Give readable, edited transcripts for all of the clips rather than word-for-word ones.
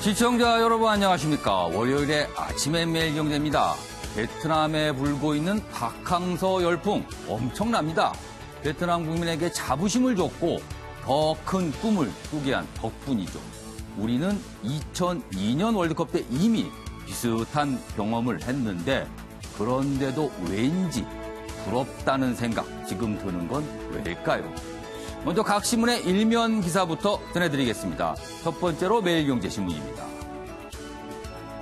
시청자 여러분 안녕하십니까. 월요일에 아침의 매일경제입니다. 베트남에 불고 있는 박항서 열풍 엄청납니다. 베트남 국민에게 자부심을 줬고 더 큰 꿈을 꾸게 한 덕분이죠. 우리는 2002년 월드컵 때 이미 비슷한 경험을 했는데 그런데도 왠지 부럽다는 생각 지금 드는 건 왜일까요? 먼저 각 신문의 일면 기사부터 전해드리겠습니다. 첫 번째로 매일경제신문입니다.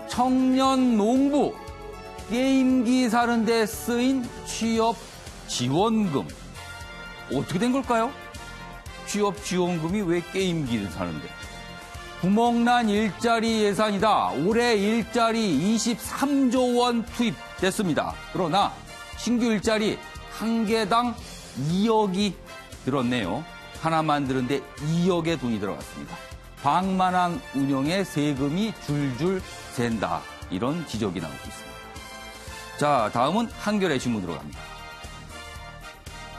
청년 농부 게임기 사는 데 쓰인 취업 지원금. 어떻게 된 걸까요? 취업 지원금이 왜 게임기를 사는데? 구멍난 일자리 예산이다. 올해 일자리 23조 원 투입됐습니다. 그러나 신규 일자리 한 개당 2억이 들었네요. 하나 만드는데 2억의 돈이 들어갔습니다. 방만한 운영에 세금이 줄줄 샌다. 이런 지적이 나오고 있습니다. 자, 다음은 한겨레 신문으로 갑니다.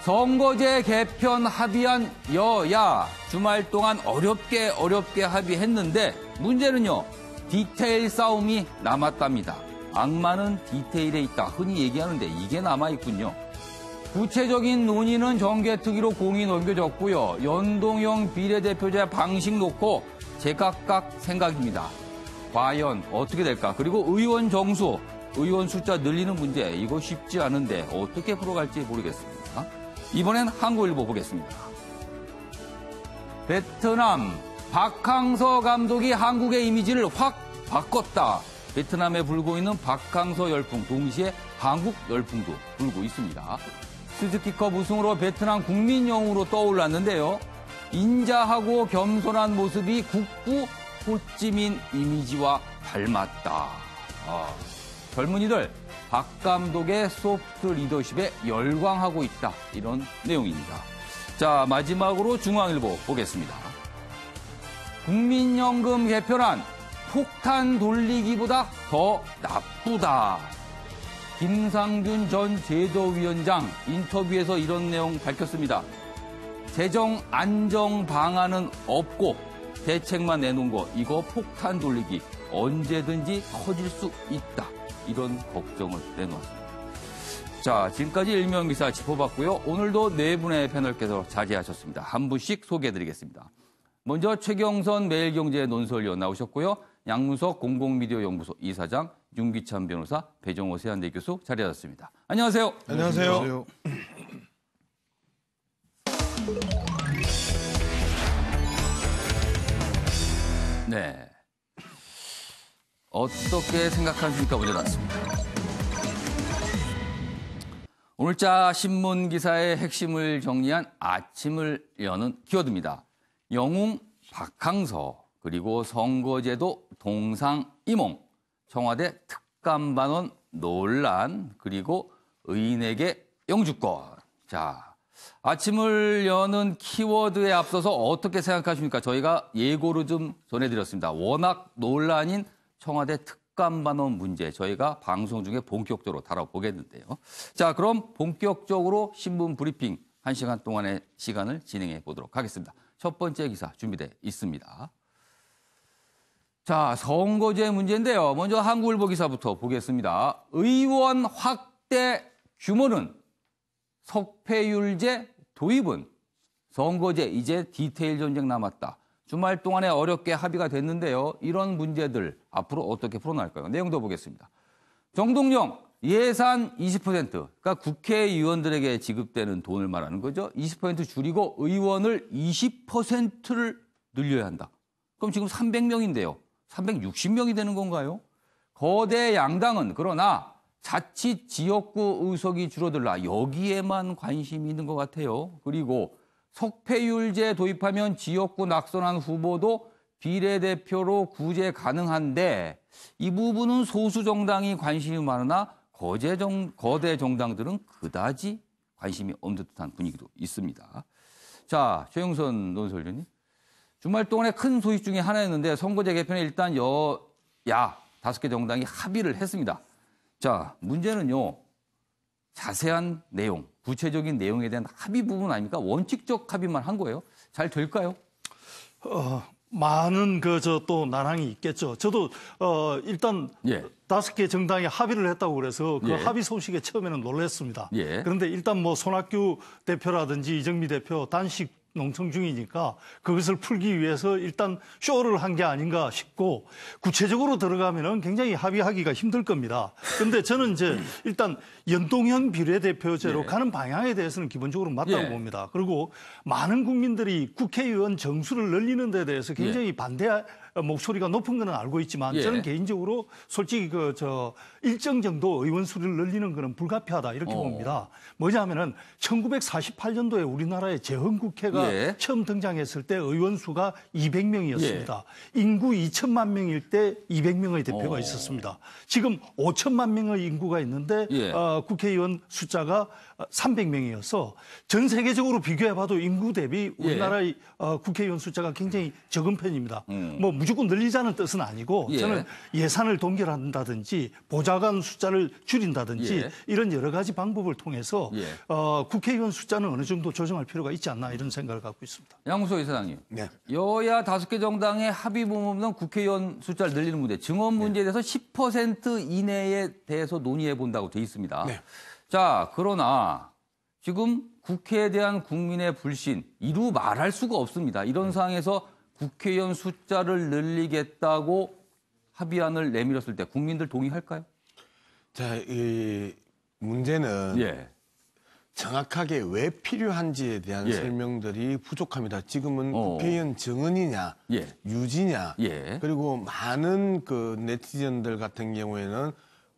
선거제 개편 합의한 여야 주말 동안 어렵게 합의했는데 문제는요. 디테일 싸움이 남았답니다. 악마는 디테일에 있다. 흔히 얘기하는데 이게 남아있군요. 구체적인 논의는 정개특위로 공이 넘겨졌고요. 연동형 비례대표제 방식 놓고 제각각 생각입니다. 과연 어떻게 될까? 그리고 의원 정수, 의원 숫자 늘리는 문제 이거 쉽지 않은데 어떻게 풀어갈지 모르겠습니다. 이번엔 한국일보 보겠습니다. 베트남 박항서 감독이 한국의 이미지를 확 바꿨다. 베트남에 불고 있는 박항서 열풍, 동시에 한국 열풍도 불고 있습니다. 스즈키컵 우승으로 베트남 국민 영웅으로 떠올랐는데요. 인자하고 겸손한 모습이 국부 호찌민 이미지와 닮았다. 젊은이들 박 감독의 소프트 리더십에 열광하고 있다. 이런 내용입니다. 자, 마지막으로 중앙일보 보겠습니다. 국민연금 개편안 폭탄 돌리기보다 더 나쁘다. 김상균 전 제도위원장 인터뷰에서 이런 내용 밝혔습니다. 재정 안정 방안은 없고 대책만 내놓은 거 이거 폭탄 돌리기 언제든지 터질 수 있다. 이런 걱정을 내놓았습니다. 자, 지금까지 일면 기사 짚어봤고요. 오늘도 네 분의 패널께서 자제하셨습니다. 한 분씩 소개해드리겠습니다. 먼저 최경선 매일경제 논설위원 나오셨고요. 양문석 공공미디어연구소 이사장, 윤기찬 변호사, 배정호 세한대 교수 자리하셨습니다. 안녕하세요. 안녕하세요. 네. 어떻게 생각하십니까? 먼저 나왔습니다. 오늘자 신문 기사의 핵심을 정리한 아침을 여는 키워드입니다. 영웅 박항서, 그리고 선거제도 동상이몽, 청와대 특감반원 논란, 그리고 의인에게 영주권. 자, 아침을 여는 키워드에 앞서서 어떻게 생각하십니까? 저희가 예고로 좀 전해드렸습니다. 워낙 논란인 청와대 특감반원 문제 저희가 방송 중에 본격적으로 다뤄보겠는데요. 자, 그럼 본격적으로 신문 브리핑 1시간 동안의 시간을 진행해 보도록 하겠습니다. 첫 번째 기사 준비되어 있습니다. 자, 선거제 문제인데요. 먼저 한국일보 기사부터 보겠습니다. 의원 확대 규모는 석패율제 도입은 선거제 이제 디테일 전쟁 남았다. 주말 동안에 어렵게 합의가 됐는데요. 이런 문제들 앞으로 어떻게 풀어나갈까요? 내용도 보겠습니다. 정동영 예산 20%, 그러니까 국회의원들에게 지급되는 돈을 말하는 거죠. 20% 줄이고 의원을 20%를 늘려야 한다. 그럼 지금 300명인데요. 360명이 되는 건가요? 거대 양당은 그러나 자칫 지역구 의석이 줄어들라 여기에만 관심이 있는 것 같아요. 그리고 석패율제 도입하면 지역구 낙선한 후보도 비례대표로 구제 가능한데 이 부분은 소수 정당이 관심이 많으나 거대 정당들은 그다지 관심이 없는 듯한 분위기도 있습니다. 자, 최영선 논설위원님. 주말 동안에 큰 소식 중에 하나였는데 선거제 개편에 일단 여야 5개 정당이 합의를 했습니다. 자, 문제는요. 자세한 내용, 구체적인 내용에 대한 합의 부분 아닙니까? 원칙적 합의만 한 거예요. 잘 될까요? 많은 또 난항이 있겠죠. 저도 일단 예. 5개 정당이 합의를 했다고 그래서 그 예. 합의 소식에 처음에는 놀랐습니다. 예. 그런데 일단 뭐 손학규 대표라든지 이정미 대표 단식 농청 중이니까 그것을 풀기 위해서 일단 쇼를 한 게 아닌가 싶고, 구체적으로 들어가면은 굉장히 합의하기가 힘들 겁니다. 그런데 저는 이제 일단 연동형 비례대표제로 예. 가는 방향에 대해서는 기본적으로 맞다고 예. 봅니다. 그리고 많은 국민들이 국회의원 정수를 늘리는 데 대해서 굉장히 반대 목소리가 높은 건 알고 있지만 예. 저는 개인적으로 솔직히 일정 정도 의원 수를 늘리는 것은 불가피하다 이렇게 봅니다. 뭐냐면은 1948년도에 우리나라의 재헌국회가 예. 처음 등장했을 때 의원 수가 200명이었습니다. 인구 2천만 명일 때 200명의 대표가 있었습니다. 지금 5천만 명의 인구가 있는데 예. 국회의원 숫자가 300명이어서 전 세계적으로 비교해봐도 인구 대비 우리나라의 국회의원 숫자가 굉장히 적은 편입니다. 뭐 무조건 늘리자는 뜻은 아니고 예. 저는 예산을 동결한다든지 보좌관 숫자를 줄인다든지 예. 이런 여러 가지 방법을 통해서 예. 국회의원 숫자는 어느 정도 조정할 필요가 있지 않나 이런 생각을 갖고 있습니다. 양무소 이사장님. 네. 여야 5개 정당의 합의 부분은 국회의원 숫자를 늘리는 문제, 증언 문제에 대해서 10% 이내에 대해서 논의해 본다고 돼 있습니다. 네. 자, 그러나 지금 국회에 대한 국민의 불신 이루 말할 수가 없습니다. 이런 상황에서 국회의원 숫자를 늘리겠다고 합의안을 내밀었을 때 국민들 동의할까요? 자, 이 문제는 예. 정확하게 왜 필요한지에 대한 예. 설명들이 부족합니다. 지금은 어. 국회의원 정은이냐, 예. 유지냐, 예. 그리고 많은 네티즌들 같은 경우에는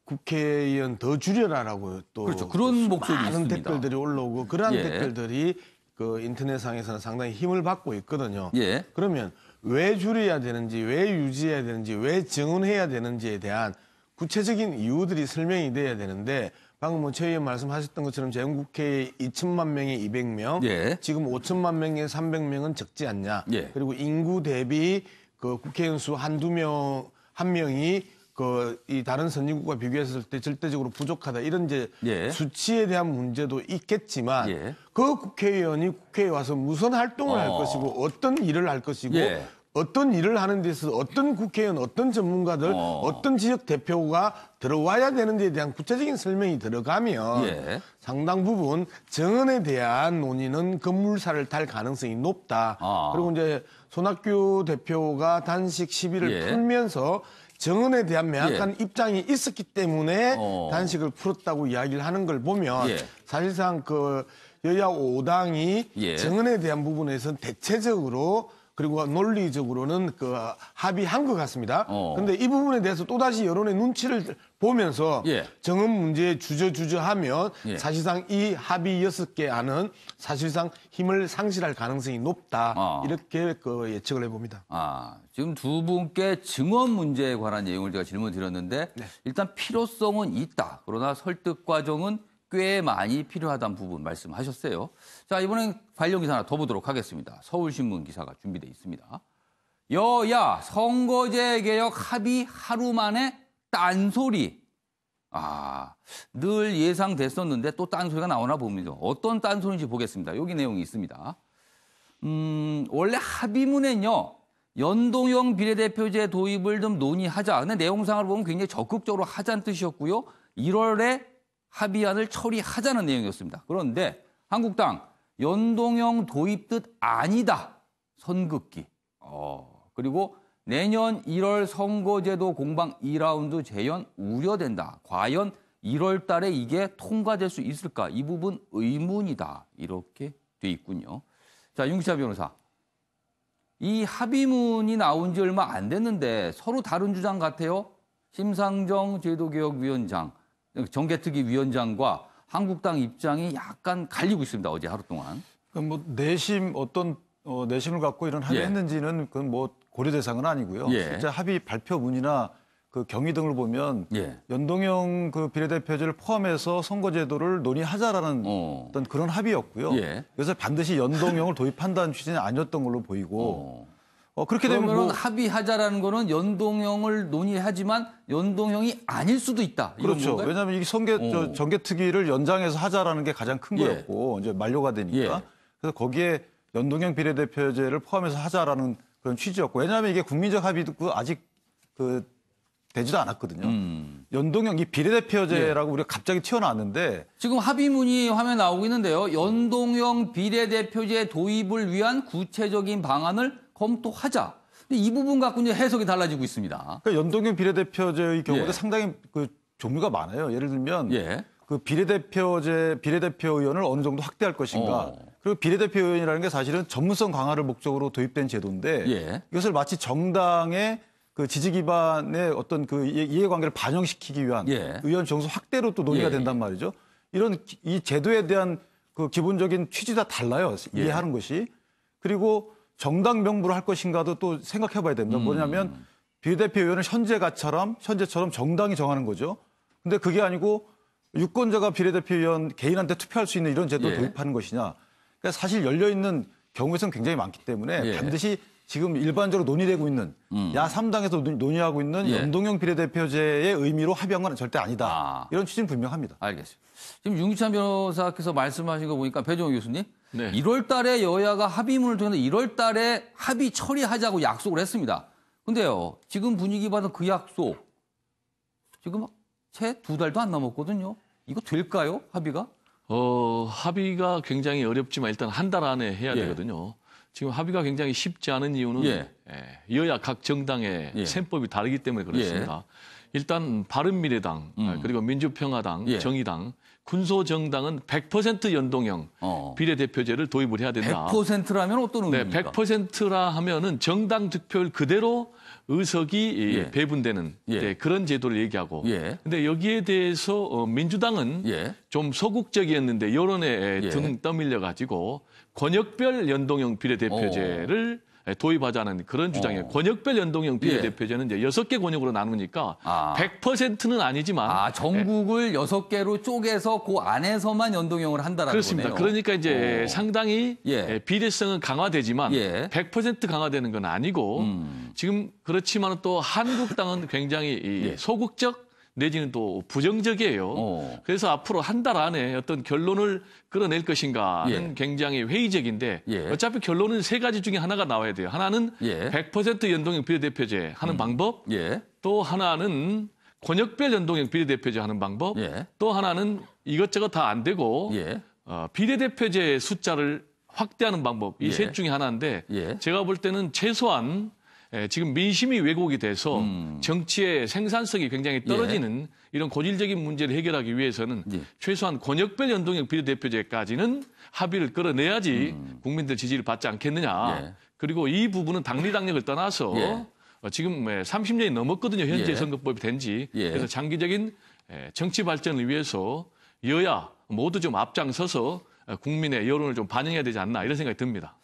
국회의원 더 줄여라라고 또 그렇죠. 그런 목소리 많은 있습니다. 댓글들이 올라오고 그러한 예. 댓글들이 인터넷상에서는 상당히 힘을 받고 있거든요. 예. 그러면 왜 줄여야 되는지, 왜 유지해야 되는지, 왜 정은해야 되는지에 대한 구체적인 이유들이 설명이 돼야 되는데, 방금 최 의원 말씀하셨던 것처럼 전국회에 2천만 명에 200명, 예. 지금 5천만 명에 300명은 적지 않냐. 예. 그리고 인구 대비 국회의원 수 한 명이 이 다른 선진국과 비교했을 때 절대적으로 부족하다. 이런 이제 예. 수치에 대한 문제도 있겠지만 예. 그 국회의원이 국회에 와서 무슨 활동을 할 것이고 어떤 일을 할 것이고 예. 어떤 일을 하는 데 있어서 어떤 국회의원, 어떤 전문가들, 어떤 지역 대표가 들어와야 되는지에 대한 구체적인 설명이 들어가면 예. 상당 부분 정언에 대한 논의는 급물살을 탈 가능성이 높다. 그리고 이제 손학규 대표가 단식 시비를 예. 풀면서 정언에 대한 명확한 입장이 있었기 때문에 단식을 풀었다고 이야기를 하는 걸 보면 예. 사실상 여야 5당이 예. 정언에 대한 부분에서는 대체적으로 그리고 논리적으로는 합의한 것 같습니다. 그런데 이 부분에 대해서 또다시 여론의 눈치를 보면서 예. 정언 문제에 주저하면 예. 사실상 이 합의 6개 안은 사실상 힘을 상실할 가능성이 높다. 이렇게 예측을 해봅니다. 지금 두 분께 증언 문제에 관한 내용을 제가 질문 드렸는데 네. 일단 필요성은 있다. 그러나 설득 과정은 꽤 많이 필요하다는 부분 말씀하셨어요. 자, 이번엔 관련 기사 하나 더 보도록 하겠습니다. 서울신문 기사가 준비되어 있습니다. 여야 선거제 개혁 합의 하루 만에 딴소리. 늘 예상됐었는데 또 딴소리가 나오나 봅니다. 어떤 딴소리인지 보겠습니다. 여기 내용이 있습니다. 원래 합의문엔요. 연동형 비례대표제 도입을 좀 논의하자. 근데 내용상을 보면 굉장히 적극적으로 하자는 뜻이었고요. 1월에 합의안을 처리하자는 내용이었습니다. 그런데 한국당 연동형 도입 뜻 아니다. 선긋기. 그리고 내년 1월 선거제도 공방 2라운드 재연 우려된다. 과연 1월 달에 이게 통과될 수 있을까? 이 부분 의문이다. 이렇게 돼 있군요. 자, 윤기찬 변호사. 이 합의문이 나온 지 얼마 안 됐는데 서로 다른 주장 같아요. 심상정 제도개혁위원장, 정개특위 위원장과 한국당 입장이 약간 갈리고 있습니다. 어제 하루 동안. 내심을 갖고 이런 합의를 했는지는 그건 고려 대상은 아니고요. 실제 합의 발표문이나 경위 등을 보면 연동형 비례대표제를 포함해서 선거제도를 논의하자라는 어떤 그런 합의였고요. 그래서 반드시 연동형을 도입한다는 취지는 아니었던 걸로 보이고 그렇게 되면 합의하자라는 거는 연동형을 논의하지만 연동형이 아닐 수도 있다. 그렇죠. 왜냐하면 이게 정개특위를 연장해서 하자라는 게 가장 큰 거였고 이제 만료가 되니까 그래서 거기에 연동형 비례대표제를 포함해서 하자라는 그런 취지였고 왜냐하면 이게 국민적 합의도 아직 되지도 않았거든요. 연동형 이 비례대표제라고 우리가 갑자기 튀어나왔는데 지금 합의문이 화면에 나오고 있는데요. 연동형 비례대표제 도입을 위한 구체적인 방안을 검토하자. 근데 이 부분 갖고 이제 해석이 달라지고 있습니다. 그러니까 연동형 비례대표제의 경우도 상당히 종류가 많아요. 예를 들면 비례대표 의원을 어느 정도 확대할 것인가. 그리고 비례대표 의원이라는 게 사실은 전문성 강화를 목적으로 도입된 제도인데 이것을 마치 정당의 지지 기반의 어떤 이해관계를 반영시키기 위한 의원 정수 확대로 또 논의가 된단 말이죠. 이 제도에 대한 기본적인 취지 다 달라요. 이해하는 것이. 그리고 정당 명부로 할 것인가도 또 생각해 봐야 됩니다. 뭐냐면 비례대표 의원은 현재처럼 정당이 정하는 거죠. 근데 그게 아니고 유권자가 비례대표 의원 개인한테 투표할 수 있는 이런 제도를 도입하는 것이냐. 그러니까 사실 열려있는 경우에서는 굉장히 많기 때문에 반드시 지금 일반적으로 논의되고 있는 야3당에서 논의하고 있는 연동형 비례대표제의 의미로 합의한 건 절대 아니다. 이런 취지는 분명합니다. 알겠습니다. 지금 윤기찬 변호사께서 말씀하신 거 보니까 배종호 교수님 1월 달에 여야가 합의문을 통해서 1월 달에 합의 처리하자고 약속을 했습니다. 근데요. 지금 분위기 봐서 그 약속 지금 채 2달도 안 남았거든요. 이거 될까요? 합의가? 합의가 굉장히 어렵지만 일단 한 달 안에 해야 되거든요. 지금 합의가 굉장히 쉽지 않은 이유는 여야 각 정당의 셈법이 다르기 때문에 그렇습니다. 일단 바른미래당 그리고 민주평화당, 정의당, 군소정당은 100% 연동형 비례대표제를 도입을 해야 된다. 100%라면 어떤 의미입니까? 100%라 하면은 정당 득표율 그대로 의석이 배분되는 그런 제도를 얘기하고 근데 여기에 대해서 민주당은 좀 소극적이었는데 여론에 등 떠밀려 가지고 권역별 연동형 비례대표제를 도입하자는 그런 주장이에요. 권역별 연동형 비례대표제는 이제 6개 권역으로 나누니까 100%는 아니지만 전국을 6개로 쪼개서 그 안에서만 연동형을 한다라는 그렇습니다. 거네요. 그러니까 이제 상당히 비례성은 강화되지만 100% 강화되는 건 아니고 지금 그렇지만 또 한국당은 굉장히 소극적 내지는 또 부정적이에요. 그래서 앞으로 한 달 안에 어떤 결론을 끌어낼 것인가는 굉장히 회의적인데 어차피 결론은 3가지 중에 하나가 나와야 돼요. 하나는 100% 연동형 비례대표제 하는 방법, 또 하나는 권역별 연동형 비례대표제 하는 방법, 또 하나는 이것저것 다 안 되고 비례대표제 숫자를 확대하는 방법, 이 셋 중에 하나인데 제가 볼 때는 최소한 지금 민심이 왜곡이 돼서 정치의 생산성이 굉장히 떨어지는 이런 고질적인 문제를 해결하기 위해서는 최소한 권역별 연동형 비례대표제까지는 합의를 끌어내야지 국민들 지지를 받지 않겠느냐. 그리고 이 부분은 당리당략을 떠나서 지금 30년이 넘었거든요. 현재 선거법이 된 지. 그래서 장기적인 정치 발전을 위해서 여야 모두 좀 앞장서서 국민의 여론을 좀 반영해야 되지 않나 이런 생각이 듭니다.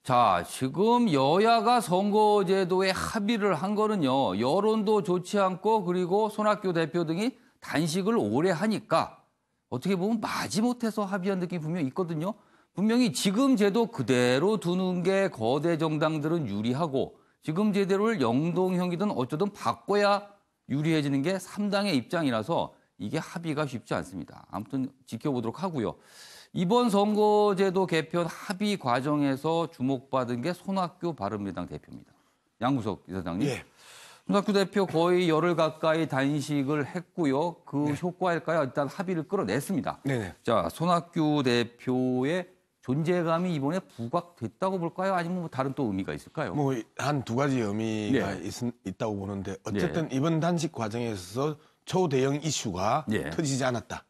자, 지금 여야가 선거제도에 합의를 한 거는요. 여론도 좋지 않고 그리고 손학규 대표 등이 단식을 오래 하니까 어떻게 보면 마지못해서 합의한 느낌이 분명히 있거든요. 분명히 지금 제도 그대로 두는 게 거대 정당들은 유리하고 지금 제도를 연동형이든 어쩌든 바꿔야 유리해지는 게 3당의 입장이라서 이게 합의가 쉽지 않습니다. 아무튼 지켜보도록 하고요. 이번 선거제도 개편 합의 과정에서 주목받은 게 손학규 바른미래당 대표입니다. 양구석 이사장님. 손학규 대표 거의 열흘 가까이 단식을 했고요. 그 효과일까요? 일단 합의를 끌어냈습니다. 자, 손학규 대표의 존재감이 이번에 부각됐다고 볼까요? 아니면 뭐 다른 또 의미가 있을까요? 뭐 한 2가지 의미가 있다고 보는데 어쨌든 이번 단식 과정에서 초대형 이슈가 터지지 않았다.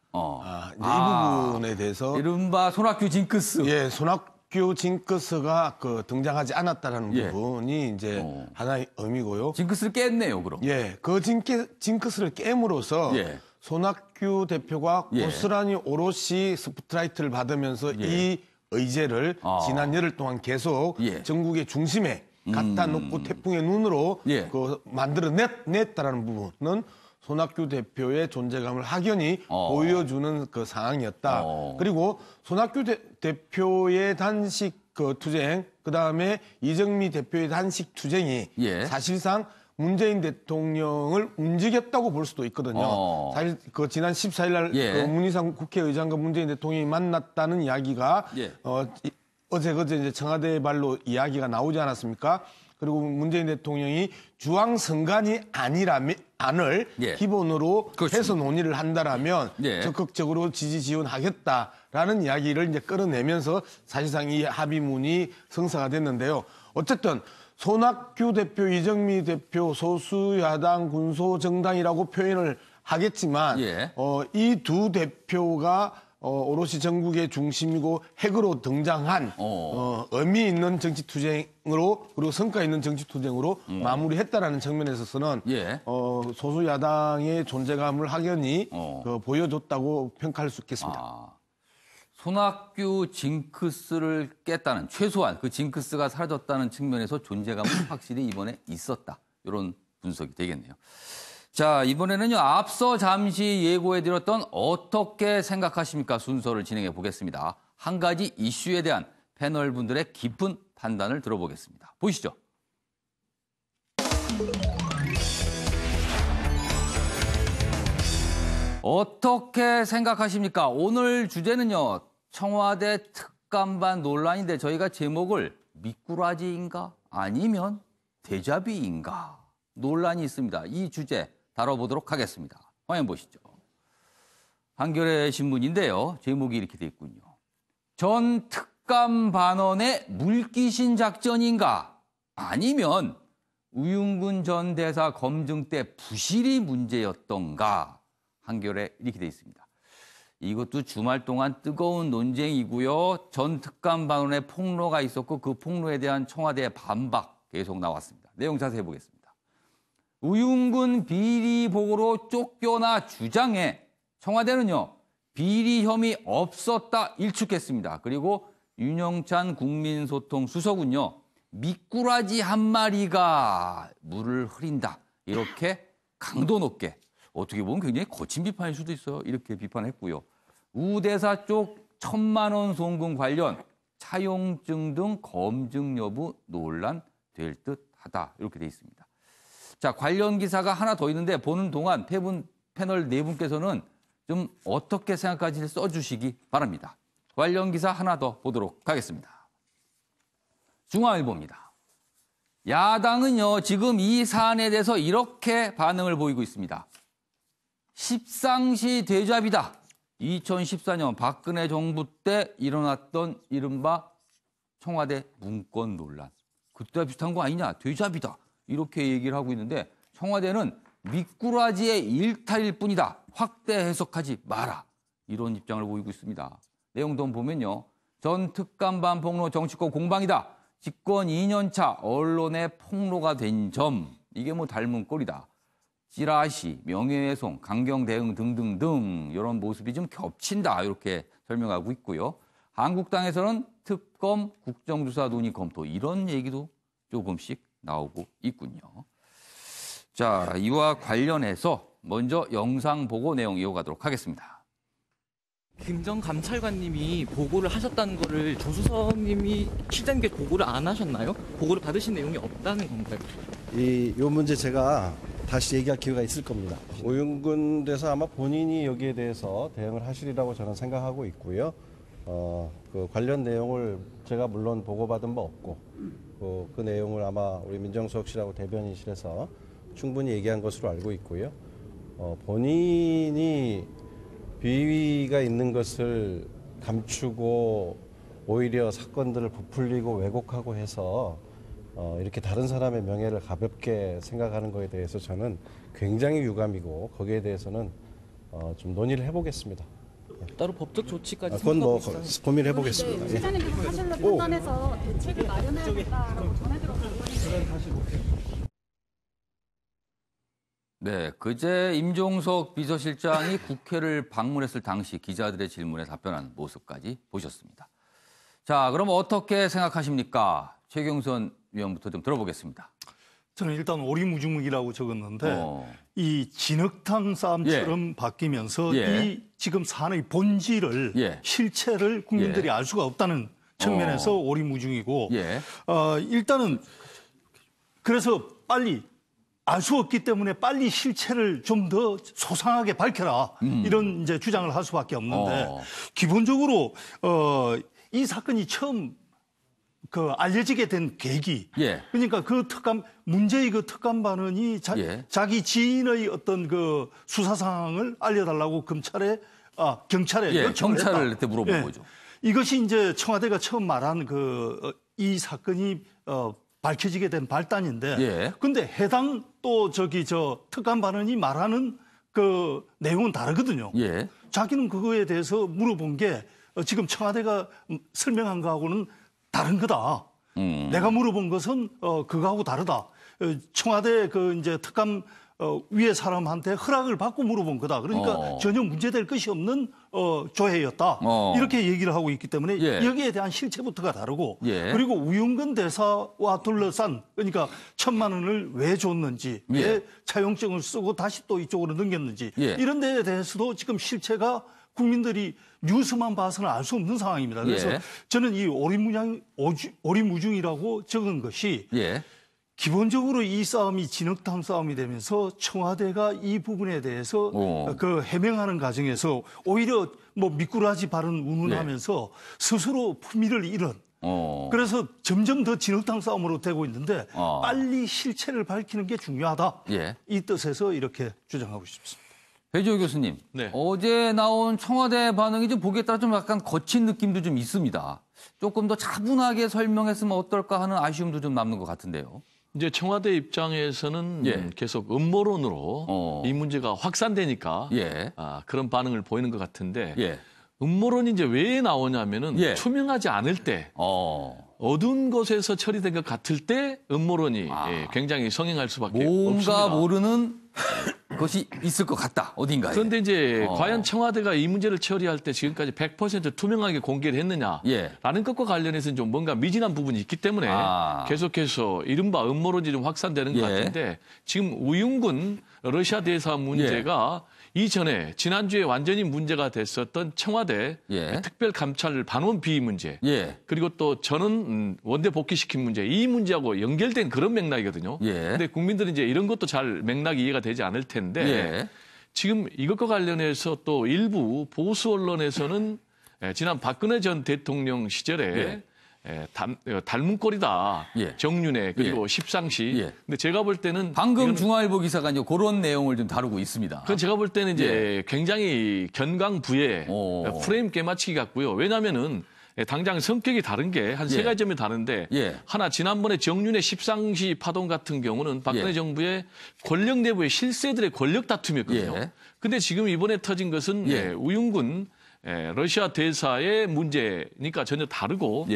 이제 이 부분에 대해서 이른바 손학규 징크스. 손학규 징크스가 등장하지 않았다라는 부분이 이제 하나의 의미고요. 징크스를 깼네요, 그럼. 그 징크스를 깨므로써 손학규 대표가 고스란히 오롯이 스포트라이트를 받으면서 이 의제를 지난 열흘 동안 계속 전국의 중심에 갖다 놓고 태풍의 눈으로 만들어냈다라는 부분은 손학규 대표의 존재감을 확연히 보여주는 그 상황이었다. 그리고 손학규 대표의 단식 투쟁, 그다음에 이정미 대표의 단식 투쟁이 사실상 문재인 대통령을 움직였다고 볼 수도 있거든요. 사실 지난 14일 날 문희상 국회의장과 문재인 대통령이 만났다는 이야기가 어제 이제 청와대 발로 이야기가 나오지 않았습니까? 그리고 문재인 대통령이 주황선관위 안을 예. 기본으로 그렇죠. 해서 논의를 한다라면 예. 적극적으로 지지 지원하겠다라는 이야기를 이제 끌어내면서 사실상 이 합의문이 성사가 됐는데요. 어쨌든 손학규 대표, 이정미 대표 소수 야당 군소 정당이라고 표현을 하겠지만 예. 이 두 대표가 오롯이 전국의 중심이고 핵으로 등장한 의미 있는 정치 투쟁으로 그리고 성과 있는 정치 투쟁으로 마무리했다라는 측면에 있어서는 예. 소수 야당의 존재감을 확연히 보여줬다고 평가할 수 있겠습니다. 손학규 징크스를 깼다는 최소한 그 징크스가 사라졌다는 측면에서 존재감은 확실히 이번에 있었다. 이런 분석이 되겠네요. 자, 이번에는요. 앞서 잠시 예고해드렸던 어떻게 생각하십니까? 순서를 진행해 보겠습니다. 한 가지 이슈에 대한 패널분들의 깊은 판단을 들어보겠습니다. 보시죠. 어떻게 생각하십니까? 오늘 주제는요. 청와대 특감반 논란인데 저희가 제목을 미꾸라지인가 아니면 데자비인가 논란이 있습니다. 이 주제 다뤄보도록 하겠습니다. 화면 보시죠. 한겨레 신문인데요. 제목이 이렇게 돼 있군요. 전 특감 반원의 물귀신 작전인가 아니면 우윤근 전 대사 검증 때 부실이 문제였던가 한겨레 이렇게 돼 있습니다. 이것도 주말 동안 뜨거운 논쟁이고요. 전 특감 반원의 폭로가 있었고 그 폭로에 대한 청와대의 반박 계속 나왔습니다. 내용 자세히 보겠습니다. 우윤근 비리 보고로 쫓겨나 주장해 청와대는요. 비리 혐의 없었다 일축했습니다. 그리고 윤영찬 국민소통 수석은요. 미꾸라지 한 마리가 물을 흐린다. 이렇게 강도 높게 어떻게 보면 굉장히 거친 비판일 수도 있어요. 이렇게 비판했고요. 우 대사 쪽 1,000만 원 송금 관련 차용증 등 검증 여부 논란될 듯하다. 이렇게 돼 있습니다. 자, 관련 기사가 하나 더 있는데 보는 동안 패널 네 분께서는 좀 어떻게 생각하시는지 써주시기 바랍니다. 관련 기사 하나 더 보도록 하겠습니다. 중앙일보입니다. 야당은요, 지금 이 사안에 대해서 이렇게 반응을 보이고 있습니다. 십상시 되잡이다. 2014년 박근혜 정부 때 일어났던 이른바 청와대 문건 논란. 그때와 비슷한 거 아니냐? 되잡이다. 이렇게 얘기를 하고 있는데 청와대는 미꾸라지의 일탈일 뿐이다. 확대 해석하지 마라. 이런 입장을 보이고 있습니다. 내용도 보면요. 전 특감반 폭로 정치권 공방이다. 집권 2년차 언론의 폭로가 된 점. 이게 뭐 닮은 꼴이다. 찌라시, 명예훼손, 강경 대응 등등등 이런 모습이 좀 겹친다. 이렇게 설명하고 있고요. 한국당에서는 특검, 국정조사 논의 검토 이런 얘기도 조금씩 나오고 있군요. 자, 이와 관련해서 먼저 영상 보고 내용 이어가도록 하겠습니다. 김 전 감찰관님이 보고를 하셨다는 거를 조수석님이 실장님께 보고를 안 하셨나요? 보고를 받으신 내용이 없다는 건가요? 요 문제 제가 다시 얘기할 기회가 있을 겁니다. 오윤근 대사 아마 본인이 여기에 대해서 대응을 하시리라고 저는 생각하고 있고요. 그 관련 내용을 제가 물론 보고받은 바 없고 그 내용을 아마 우리 민정수석실하고 대변인실에서 충분히 얘기한 것으로 알고 있고요. 본인이 비위가 있는 것을 감추고 오히려 사건들을 부풀리고 왜곡하고 해서 이렇게 다른 사람의 명예를 가볍게 생각하는 것에 대해서 저는 굉장히 유감이고 거기에 대해서는 좀 논의를 해보겠습니다. 따로 법적 조치까지 그건 뭐 생각하고 있어요. 고민을 해보겠습니다. 시장님께서 사실로 판단해서 대책을 마련해야겠다라고 전해들었거든요. 네, 그제 임종석 비서실장이 국회를 방문했을 당시 기자들의 질문에 답변한 모습까지 보셨습니다. 자, 그럼 어떻게 생각하십니까? 최경선 위원부터 좀 들어보겠습니다. 저는 일단 오리무중이라고 적었는데 이 진흙탕 싸움처럼 바뀌면서 이 지금 사안의 본질을 실체를 국민들이 알 수가 없다는 측면에서 오리무중이고 일단은 그래서 빨리 알 수 없기 때문에 빨리 실체를 좀 더 소상하게 밝혀라 이런 이제 주장을 할 수밖에 없는데 기본적으로 이 사건이 처음 그 알려지게 된 계기. 예. 그러니까 그 문제의 그 특감반원이 자기 지인의 어떤 그 수사 상황을 알려달라고 경찰에 경찰을 그때 물어본 거죠. 이것이 이제 청와대가 처음 말한 이 사건이 밝혀지게 된 발단인데, 근데 해당 또 특감반원이 말하는 그 내용은 다르거든요. 자기는 그거에 대해서 물어본 게 지금 청와대가 설명한 거하고는 다른 거다. 내가 물어본 것은 그거하고 다르다. 청와대 이제 특감 위에 사람한테 허락을 받고 물어본 거다. 그러니까 전혀 문제될 것이 없는 조회였다. 이렇게 얘기를 하고 있기 때문에 여기에 대한 실체부터가 다르고 그리고 우윤근 대사와 둘러싼 그러니까 1,000만 원을 왜 줬는지 왜 차용증을 쓰고 다시 또 이쪽으로 넘겼는지 이런 데에 대해서도 지금 실체가 국민들이 뉴스만 봐서는 알 수 없는 상황입니다. 그래서 저는 이 오리무중이라고 적은 것이 기본적으로 이 싸움이 진흙탕 싸움이 되면서 청와대가 이 부분에 대해서 그 해명하는 과정에서 오히려 뭐 미꾸라지 발언 운운하면서 스스로 품위를 잃은 그래서 점점 더 진흙탕 싸움으로 되고 있는데 빨리 실체를 밝히는 게 중요하다. 이 뜻에서 이렇게 주장하고 싶습니다. 배지호 교수님, 어제 나온 청와대 반응이 좀 보기에 따라 좀 약간 거친 느낌도 좀 있습니다. 조금 더 차분하게 설명했으면 어떨까 하는 아쉬움도 좀 남는 것 같은데요. 이제 청와대 입장에서는 계속 음모론으로 이 문제가 확산되니까 그런 반응을 보이는 것 같은데 음모론이 이제 왜 나오냐면은 투명하지 않을 때 어두운 곳에서 처리된 것 같을 때 음모론이 굉장히 성행할 수밖에 없습니다. 뭔가 모르는 것이 있을 것 같다. 어딘가에. 그런데 이제 과연 청와대가 이 문제를 처리할 때 지금까지 100% 투명하게 공개를 했느냐라는 것과 관련해서는 좀 뭔가 미진한 부분이 있기 때문에 계속해서 이른바 음모론이 좀 확산되는 것 같은데 지금 우윤근 러시아 대사 문제가 이전에 지난주에 완전히 문제가 됐었던 청와대 특별감찰 반원 비위 문제 그리고 또 저는 원대 복귀시킨 문제 이 문제하고 연결된 그런 맥락이거든요. 근데 국민들은 이제 이런 것도 잘 맥락이 이해가 되지 않을 텐데 지금 이것과 관련해서 또 일부 보수 언론에서는 지난 박근혜 전 대통령 시절에 닮은 꼴이다. 정윤회 그리고 십상시. 근데 제가 볼 때는 방금 중앙일보 기사가 이제 그런 내용을 좀 다루고 있습니다. 그건 제가 볼 때는 이제 굉장히 견강부의 프레임 깨맞추기 같고요. 왜냐하면은 당장 성격이 다른 게 한 세 가지 점이 다른데 하나 지난번에 정윤회 십상시 파동 같은 경우는 박근혜 정부의 권력 내부의 실세들의 권력 다툼이었거든요. 근데 지금 이번에 터진 것은 우윤근 러시아 대사의 문제니까 전혀 다르고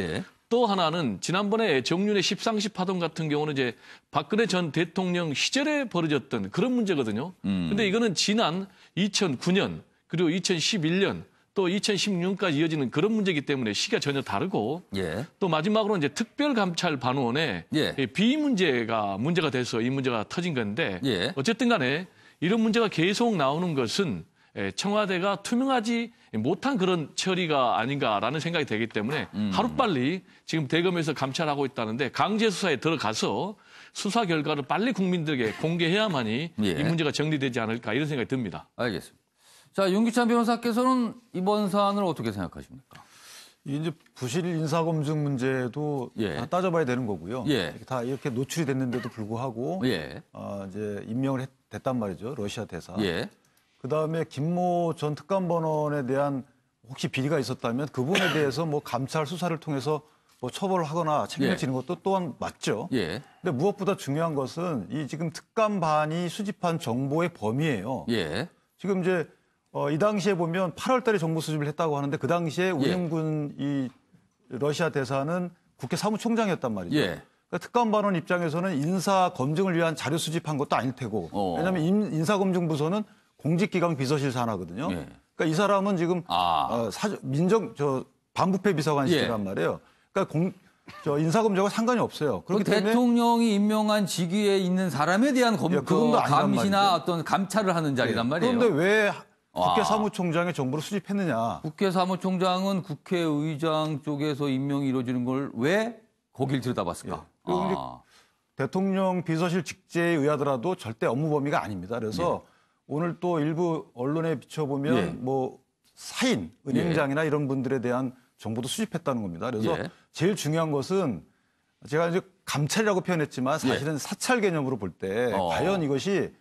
또 하나는 지난번에 정윤회 십상시 파동 같은 경우는 이제 박근혜 전 대통령 시절에 벌어졌던 그런 문제거든요. 근데 이거는 지난 2009년 그리고 2011년 또 2016년까지 이어지는 그런 문제이기 때문에 시기가 전혀 다르고 또 마지막으로 이제 특별감찰 반원의 비문제가 돼서 이 문제가 터진 건데 어쨌든 간에 이런 문제가 계속 나오는 것은 청와대가 투명하지 못한 그런 처리가 아닌가라는 생각이 되기 때문에 하루빨리 지금 대검에서 감찰하고 있다는데 강제 수사에 들어가서 수사 결과를 빨리 국민들에게 공개해야만이 이 문제가 정리되지 않을까 이런 생각이 듭니다. 알겠습니다. 자, 윤기찬 변호사께서는 이번 사안을 어떻게 생각하십니까? 이제 부실 인사검증 문제도 다 따져봐야 되는 거고요. 다 이렇게 노출이 됐는데도 불구하고 이제 임명을 됐단 말이죠. 러시아 대사. 그다음에 김모 전 특감반원에 대한 혹시 비리가 있었다면 그분에 대해서 뭐 감찰 수사를 통해서 뭐 처벌을 하거나 책임을 지는 것도 또한 맞죠. 근데 무엇보다 중요한 것은 이 지금 특감반이 수집한 정보의 범위예요. 지금 이제 이 당시에 보면 8월 달에 정보 수집을 했다고 하는데 그 당시에 우윤근 이 러시아 대사는 국회 사무총장이었단 말이죠. 그러니까 특감반원 입장에서는 인사 검증을 위한 자료 수집한 것도 아닐 테고 왜냐하면 인사검증부서는 공직기강 비서실 산하거든요. 그러니까 이 사람은 지금 반부패 비서관 시절이란 말이에요. 그러니까 인사검증과 상관이 없어요. 그렇기 때문에 대통령이 임명한 직위에 있는 사람에 대한 감시나 어떤 감찰을 하는 자리란 말이에요. 그런데 왜 국회 사무총장의 정보를 수집했느냐? 국회 사무총장은 국회의장 쪽에서 임명이 이루어지는 걸 왜 거길 들여다봤을까? 그리고 대통령 비서실 직제에 의하더라도 절대 업무 범위가 아닙니다. 그래서 오늘 또 일부 언론에 비춰보면 뭐 사인, 은행장이나 이런 분들에 대한 정보도 수집했다는 겁니다. 그래서 제일 중요한 것은 제가 이제 감찰이라고 표현했지만 사실은 사찰 개념으로 볼 때 과연 이것이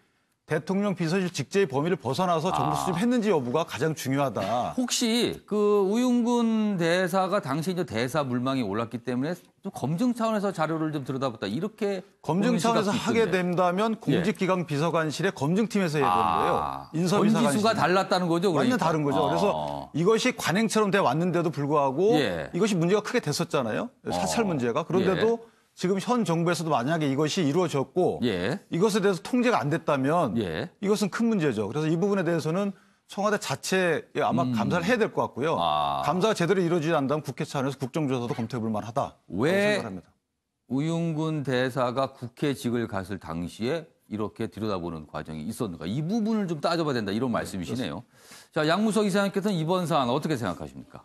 대통령 비서실 직제의 범위를 벗어나서 정부 수집했는지 여부가 가장 중요하다. 혹시 그 우윤근 대사가 당시 이제 대사 물망이 올랐기 때문에 좀 검증 차원에서 자료를 좀 들여다봤다. 이렇게 검증 차원에서 하게 된다면 공직기강 비서관실의 검증팀에서 해야 되는 거예요. 인서비서관실. 건지수가 달랐다는 거죠. 그러니까. 완전 다른 거죠. 그래서 이것이 관행처럼 돼 왔는데도 불구하고 이것이 문제가 크게 됐었잖아요. 사찰 문제가. 그런데도 지금 현 정부에서도 만약에 이것이 이루어졌고 이것에 대해서 통제가 안 됐다면 이것은 큰 문제죠. 그래서 이 부분에 대해서는 청와대 자체에 아마 감사를 해야 될 것 같고요. 감사가 제대로 이루어지지 않는다면 국회 차원에서 국정조사도 검토해볼 만하다. 왜 생각합니다. 우윤근 대사가 국회직을 갔을 당시에 이렇게 들여다보는 과정이 있었는가. 이 부분을 좀 따져봐야 된다. 이런 말씀이시네요. 자, 양무석 이사님께서는 이번 사안 어떻게 생각하십니까?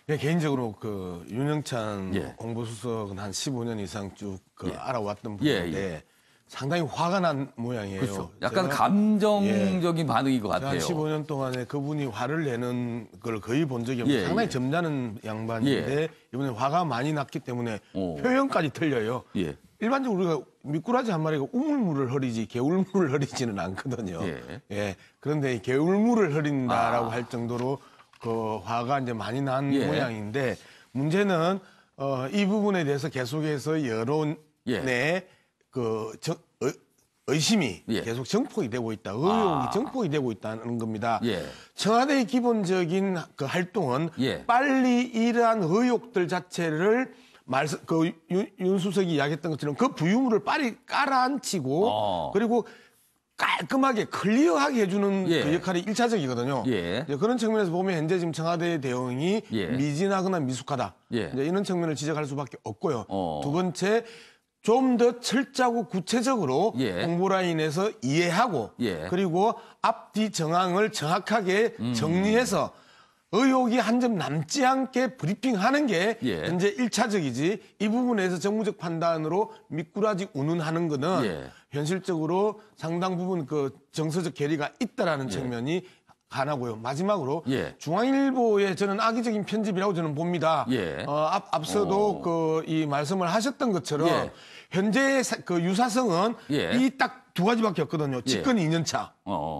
예, 개인적으로 그 윤영찬 공보수석은 한 15년 이상 쭉 알아왔던 분인데 상당히 화가 난 모양이에요. 그렇죠. 약간 감정적인 반응인 것 같아요. 한 15년 동안에 그분이 화를 내는 걸 거의 본 적이 없고 상당히 점잖은 양반인데 이번에 화가 많이 났기 때문에 표현까지 틀려요. 일반적으로 우리가 미꾸라지 한 마리가 우물물을 흐리지 개울물을 흐리지는 않거든요. 그런데 개울물을 흐린다라고 할 정도로 그 화가 이제 많이 난 모양인데 문제는 이 부분에 대해서 계속해서 여론의 그 의심이 계속 정폭이 되고 있다. 의혹이 정폭이 되고 있다는 겁니다. 청와대의 기본적인 그 활동은 빨리 이러한 의혹들 자체를 윤 수석이 이야기했던 것처럼 그 부유물을 빨리 깔아앉히고 그리고 깔끔하게 클리어하게 해주는 그 역할이 1차적이거든요. 이제 그런 측면에서 보면 현재 지금 청와대의 대응이 미진하거나 미숙하다. 이제 이런 측면을 지적할 수밖에 없고요. 두 번째, 좀 더 철저하고 구체적으로 홍보라인에서 이해하고 그리고 앞뒤 정황을 정확하게 정리해서 의혹이 한 점 남지 않게 브리핑하는 게 현재 1차적이지 이 부분에서 정무적 판단으로 미꾸라지 운운하는 거는 현실적으로 상당 부분 그 정서적 괴리가 있다라는 측면이 하나고요. 마지막으로 중앙일보의 저는 악의적인 편집이라고 저는 봅니다. 앞서도 그 이 말씀을 하셨던 것처럼 현재 그 유사성은 이 딱 두 가지밖에 없거든요. 집권 2년 차.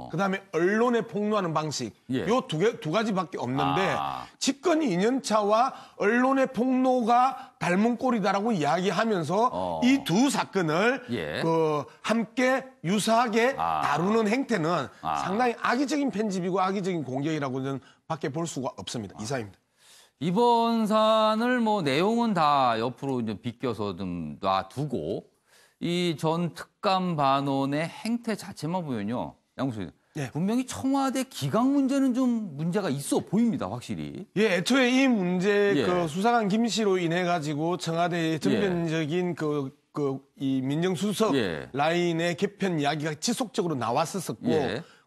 그다음에 언론에 폭로하는 방식. 요 두 가지밖에 없는데 집권 2년 차와 언론의 폭로가 닮은 꼴이다라고 이야기하면서 이 두 사건을 그 함께 유사하게 다루는 행태는 상당히 악의적인 편집이고 악의적인 공격이라고 저는 밖에 볼 수가 없습니다. 이상입니다. 이번 사안을 뭐 내용은 다 옆으로 이제 비껴서 좀 놔두고 이 전 특감 반원의 행태 자체만 보면요, 양무석 분명히 청와대 기강 문제는 좀 문제가 있어 보입니다, 확실히. 애초에 이 문제 그 수사관 김 씨로 인해 가지고 청와대의 전면적인 이 민정수석 라인의 개편 이야기가 지속적으로 나왔었고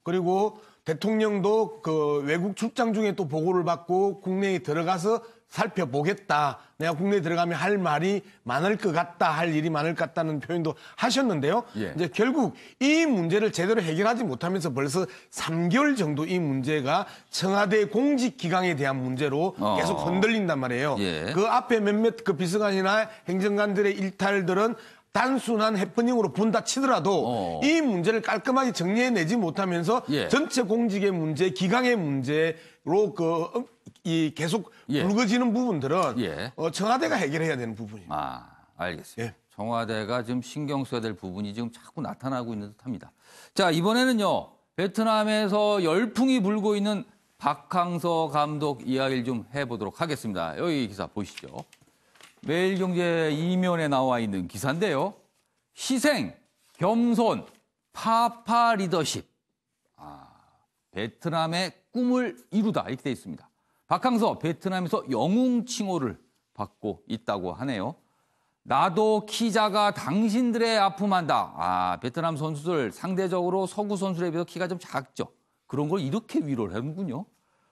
그리고 대통령도 그 외국 출장 중에 또 보고를 받고 국내에 들어가서 살펴보겠다. 내가 국내에 들어가면 할 말이 많을 것 같다. 할 일이 많을 것 같다는 표현도 하셨는데요. 이제 결국 이 문제를 제대로 해결하지 못하면서 벌써 3개월 정도 이 문제가 청와대 공직기강에 대한 문제로 계속 흔들린단 말이에요. 그 앞에 몇몇 그 비서관이나 행정관들의 일탈들은 단순한 해프닝으로 본다 치더라도 이 문제를 깔끔하게 정리해내지 못하면서 전체 공직의 문제, 기강의 문제로 이 계속 불거지는 부분들은 청와대가 해결해야 되는 부분입니다. 알겠습니다. 청와대가 지금 신경 써야 될 부분이 지금 자꾸 나타나고 있는 듯합니다. 자, 이번에는요, 베트남에서 열풍이 불고 있는 박항서 감독 이야기를 좀 해보도록 하겠습니다. 여기 기사 보시죠. 매일경제 2면에 나와 있는 기사인데요. 희생, 겸손, 파파 리더십. 베트남의 꿈을 이루다 이렇게 돼 있습니다. 박항서 베트남에서 영웅 칭호를 받고 있다고 하네요. 나도 키 작아 당신들의 아픔한다. 베트남 선수들 상대적으로 서구 선수들에 비해서 키가 좀 작죠. 그런 걸 이렇게 위로를 하는군요.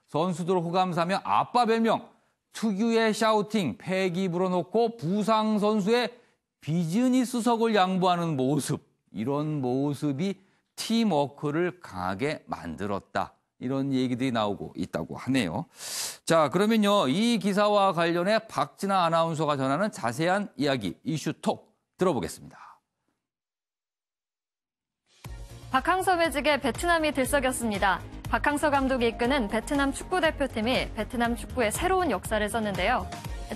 선수들 호감 사며 아빠 별명. 특유의 샤우팅, 패기 불어넣고 부상 선수의 비즈니스석을 양보하는 모습. 이런 모습이 팀워크를 강하게 만들었다. 이런 얘기들이 나오고 있다고 하네요. 자, 그러면요. 이 기사와 관련해 박진아 아나운서가 전하는 자세한 이야기, 이슈톡 들어보겠습니다. 박항서 매직에 베트남이 들썩였습니다. 박항서 감독이 이끄는 베트남 축구대표팀이 베트남 축구의 새로운 역사를 썼는데요.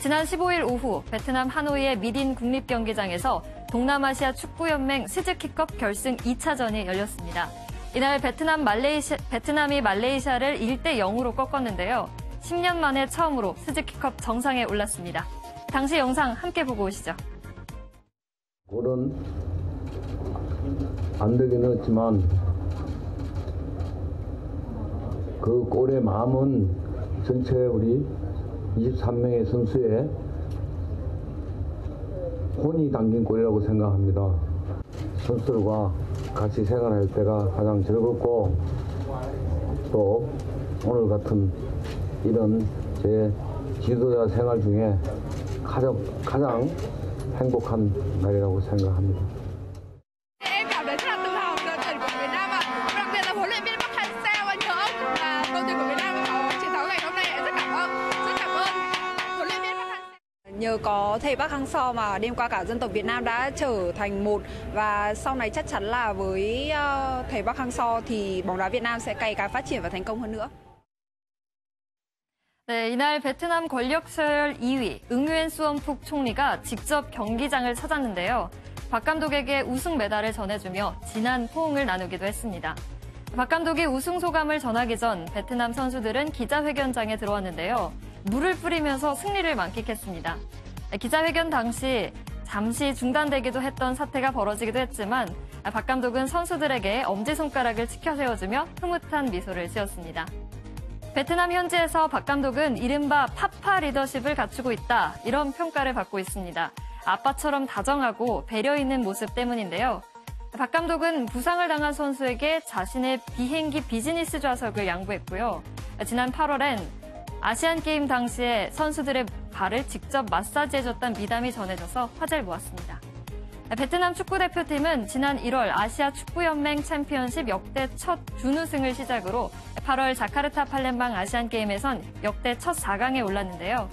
지난 15일 오후 베트남 하노이의 미딘 국립경기장에서 동남아시아 축구연맹 스즈키컵 결승 2차전이 열렸습니다. 이날 베트남이 말레이시아를 1대 0으로 꺾었는데요. 10년 만에 처음으로 스즈키컵 정상에 올랐습니다. 당시 영상 함께 보고 오시죠. 골은 안 되긴 했지만 그 골의 마음은 전체 우리 23명의 선수의 혼이 담긴 골이라고 생각합니다. 선수들과 같이 생활할 때가 가장 즐겁고 또 오늘 같은 이런 제 지도자 생활 중에 가장 행복한 날이라고 생각합니다. Em cảm thấy rất là tự hào về đội tuyển của Việt Nam ạ. Đặc biệt là huấn luyện viên Park Hang-seo và nhờ ông là đội tuyển của Việt Nam có chiến thắng ngày hôm nay. Rất cảm ơn huấn luyện viên Park Hang-seo. Nhờ có thầy Park Hang-seo mà đêm qua cả dân tộc Việt Nam đã trở thành một và sau này chắc chắn là với thầy Park Hang-seo thì bóng đá Việt Nam sẽ ngày càng phát triển và thành công hơn nữa. 네, 이날 베트남 권력서열 2위 응유엔 수엄푹 총리가 직접 경기장을 찾았는데요. 박 감독에게 우승 메달을 전해주며 진한 포옹을 나누기도 했습니다. 박 감독이 우승 소감을 전하기 전 베트남 선수들은 기자회견장에 들어왔는데요. 물을 뿌리면서 승리를 만끽했습니다. 기자회견 당시 잠시 중단되기도 했던 사태가 벌어지기도 했지만 박 감독은 선수들에게 엄지손가락을 치켜 세워주며 흐뭇한 미소를 지었습니다. 베트남 현지에서 박 감독은 이른바 파파 리더십을 갖추고 있다, 이런 평가를 받고 있습니다. 아빠처럼 다정하고 배려 있는 모습 때문인데요. 박 감독은 부상을 당한 선수에게 자신의 비행기 비즈니스 좌석을 양보했고요. 지난 8월엔 아시안게임 당시에 선수들의 발을 직접 마사지해줬다는 미담이 전해져서 화제를 모았습니다. 베트남 축구대표팀은 지난 1월 아시아 축구연맹 챔피언십 역대 첫 준우승을 시작으로 8월 자카르타 팔렘방 아시안게임에선 역대 첫 4강에 올랐는데요.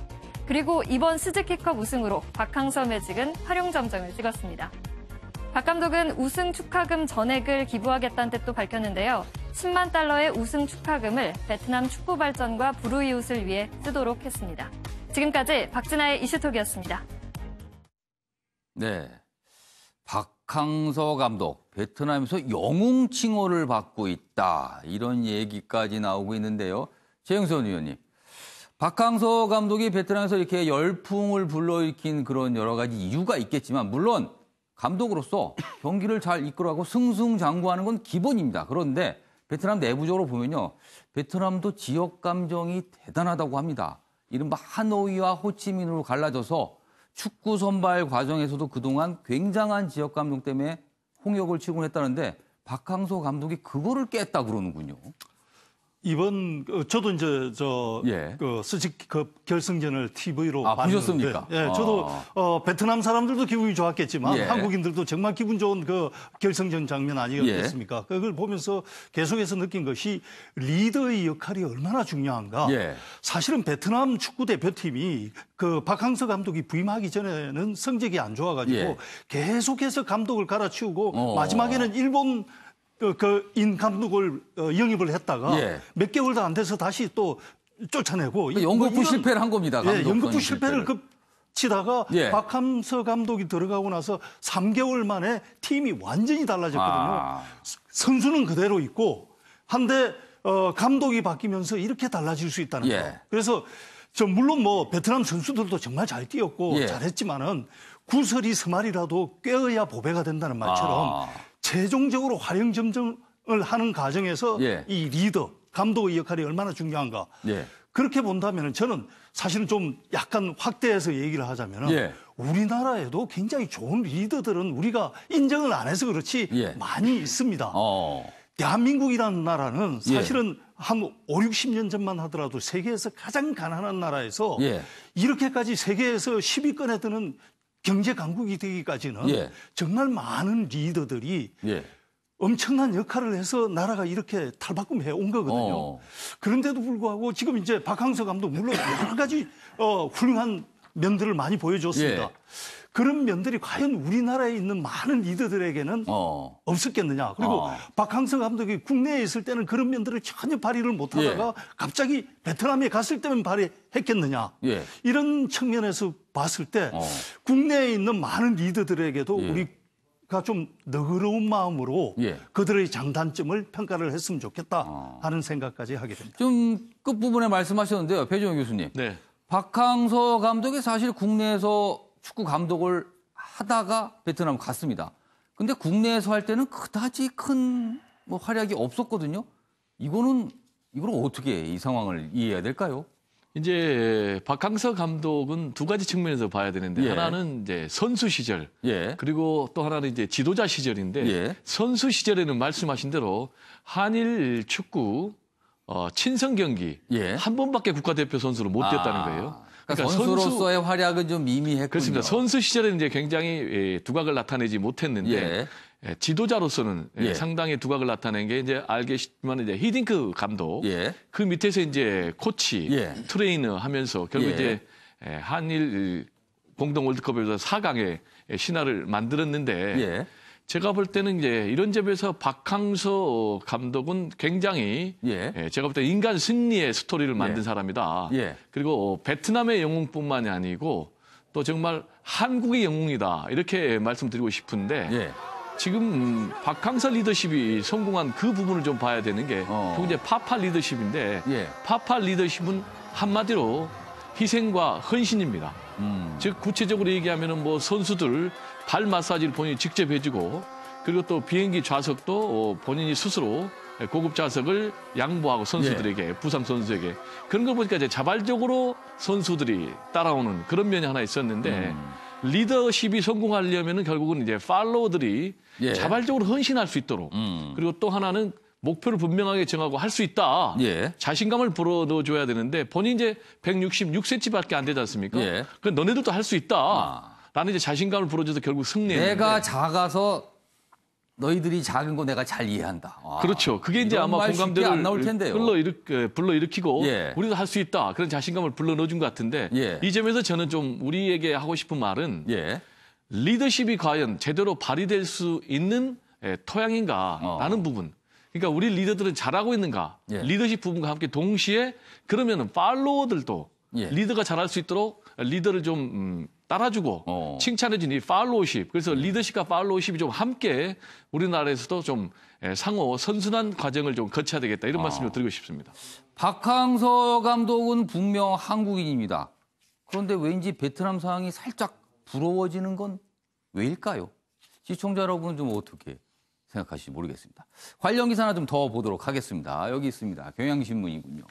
그리고 이번 스즈키컵 우승으로 박항서 매직은 활용점정을 찍었습니다. 박 감독은 우승 축하금 전액을 기부하겠다는 뜻도 밝혔는데요. 10만 달러의 우승 축하금을 베트남 축구 발전과 불우이웃을 위해 쓰도록 했습니다. 지금까지 박진아의 이슈톡이었습니다. 네. 박항서 감독, 베트남에서 영웅 칭호를 받고 있다, 이런 얘기까지 나오고 있는데요. 최영선 의원님, 박항서 감독이 베트남에서 이렇게 열풍을 불러일으킨 그런 여러 가지 이유가 있겠지만, 물론 감독으로서 경기를 잘 이끌어가고 승승장구하는 건 기본입니다. 그런데 베트남 내부적으로 보면요, 베트남도 지역 감정이 대단하다고 합니다. 이른바 하노이와 호치민으로 갈라져서 축구 선발 과정에서도 그동안 굉장한 지역 감정 때문에 홍역을 치곤 했다는데 박항서 감독이 그거를 깼다 그러는군요. 이번 저도 이제 그 스즈키컵 결승전을 TV로 봤는데, 보셨습니까? 예, 저도 베트남 사람들도 기분이 좋았겠지만 한국인들도 정말 기분 좋은 그 결승전 장면 아니었겠습니까? 그걸 보면서 계속해서 느낀 것이 리더의 역할이 얼마나 중요한가. 사실은 베트남 축구 대표팀이 그 박항서 감독이 부임하기 전에는 성적이 안 좋아가지고 계속해서 감독을 갈아치우고 마지막에는 일본 인 감독을 영입을 했다가 몇 개월도 안 돼서 다시 또 쫓아내고 연극부 실패를 한 겁니다. 연극부 실패를 치다가 박항서 감독이 들어가고 나서 3개월 만에 팀이 완전히 달라졌거든요. 선수는 그대로 있고 한데 감독이 바뀌면서 이렇게 달라질 수 있다는 거. 그래서 물론 뭐 베트남 선수들도 정말 잘 뛰었고 잘했지만은 구설이 스말이라도 꿰어야 보배가 된다는 말처럼 최종적으로 활용점정을 하는 과정에서 이 리더, 감독의 역할이 얼마나 중요한가. 그렇게 본다면 저는 사실은 좀 약간 확대해서 얘기를 하자면 우리나라에도 굉장히 좋은 리더들은 우리가 인정을 안 해서 그렇지 많이 있습니다. 대한민국이라는 나라는 사실은 한 5, 60년 전만 하더라도 세계에서 가장 가난한 나라에서 이렇게까지 세계에서 10위권에 드는 경제 강국이 되기까지는 정말 많은 리더들이 엄청난 역할을 해서 나라가 이렇게 탈바꿈해 온 거거든요. 그런데도 불구하고 지금 이제 박항서 감독 물론 여러 가지 훌륭한 면들을 많이 보여줬습니다. 예. 그런 면들이 과연 우리나라에 있는 많은 리더들에게는 없었겠느냐. 그리고 박항서 감독이 국내에 있을 때는 그런 면들을 전혀 발휘를 못하다가 갑자기 베트남에 갔을 때만 발휘했겠느냐. 예. 이런 측면에서 봤을 때 국내에 있는 많은 리더들에게도 우리가 좀 너그러운 마음으로 그들의 장단점을 평가를 했으면 좋겠다 하는 생각까지 하게 됩니다. 좀 끝부분에 말씀하셨는데요. 배종현 교수님. 네. 박항서 감독이 사실 국내에서 축구 감독을 하다가 베트남 갔습니다. 근데 국내에서 할 때는 그다지 큰 활약이 없었거든요. 이걸 어떻게 이 상황을 이해해야 될까요? 이제 박항서 감독은 두 가지 측면에서 봐야 되는데 하나는 이제 선수 시절 그리고 또 하나는 이제 지도자 시절인데 선수 시절에는 말씀하신 대로 한일 축구 친선 경기 한 번밖에 국가대표 선수로 못 뛰었다는 거예요. 그러니까 선수로서의 활약은 좀 미미했군요. 그렇습니다. 선수 시절에는 이제 굉장히 두각을 나타내지 못했는데 지도자로서는 상당히 두각을 나타낸 게 이제 알겠지만 이제 히딩크 감독 그 밑에서 이제 코치, 트레이너 하면서 결국 이제 한일 공동 월드컵에서 4강의 신화를 만들었는데 제가 볼 때는 이제 이런 점에서 박항서 감독은 굉장히 제가 볼 때 인간 승리의 스토리를 만든 사람이다. 그리고 베트남의 영웅뿐만이 아니고 또 정말 한국의 영웅이다. 이렇게 말씀드리고 싶은데 지금 박항서 리더십이 성공한 그 부분을 좀 봐야 되는 게 그게 이제 파파 리더십인데 파파 리더십은 한마디로 희생과 헌신입니다. 즉 구체적으로 얘기하면은 뭐 선수들 발 마사지를 본인이 직접 해주고 그리고 또 비행기 좌석도 본인이 스스로 고급 좌석을 양보하고 선수들에게 부상 선수에게 그런 걸 보니까 이제 자발적으로 선수들이 따라오는 그런 면이 하나 있었는데 리더십이 성공하려면은 결국은 이제 팔로워들이 자발적으로 헌신할 수 있도록 그리고 또 하나는 목표를 분명하게 정하고 할 수 있다. 자신감을 불어넣어줘야 되는데 본인 이제 166cm밖에 안 되지 않습니까? 그 너네들도 할 수 있다. 라는 이제 자신감을 불어줘서 결국 승리했는데. 내가 작아서 너희들이 작은 거 내가 잘 이해한다. 그렇죠. 그게 이제 아마 공감대를 안 나올 텐데요. 불러일으키고 우리도 할 수 있다. 그런 자신감을 불러넣어준 것 같은데 이 점에서 저는 좀 우리에게 하고 싶은 말은 리더십이 과연 제대로 발휘될 수 있는 토양인가라는 부분. 그러니까 우리 리더들은 잘하고 있는가? 리더십 부분과 함께 동시에 그러면은 팔로워들도 리더가 잘할 수 있도록 리더를 좀 따라주고 칭찬해준 이 팔로우십. 그래서 리더십과 팔로우십이 좀 함께 우리나라에서도 좀 상호 선순환 과정을 좀 거쳐야 되겠다. 이런 말씀을 드리고 싶습니다. 박항서 감독은 분명 한국인입니다. 그런데 왠지 베트남 상황이 살짝 부러워지는 건 왜일까요? 시청자 여러분은 좀 어떻게 생각하실지 모르겠습니다. 관련 기사 하나 좀 더 보도록 하겠습니다. 여기 있습니다. 경향신문이군요.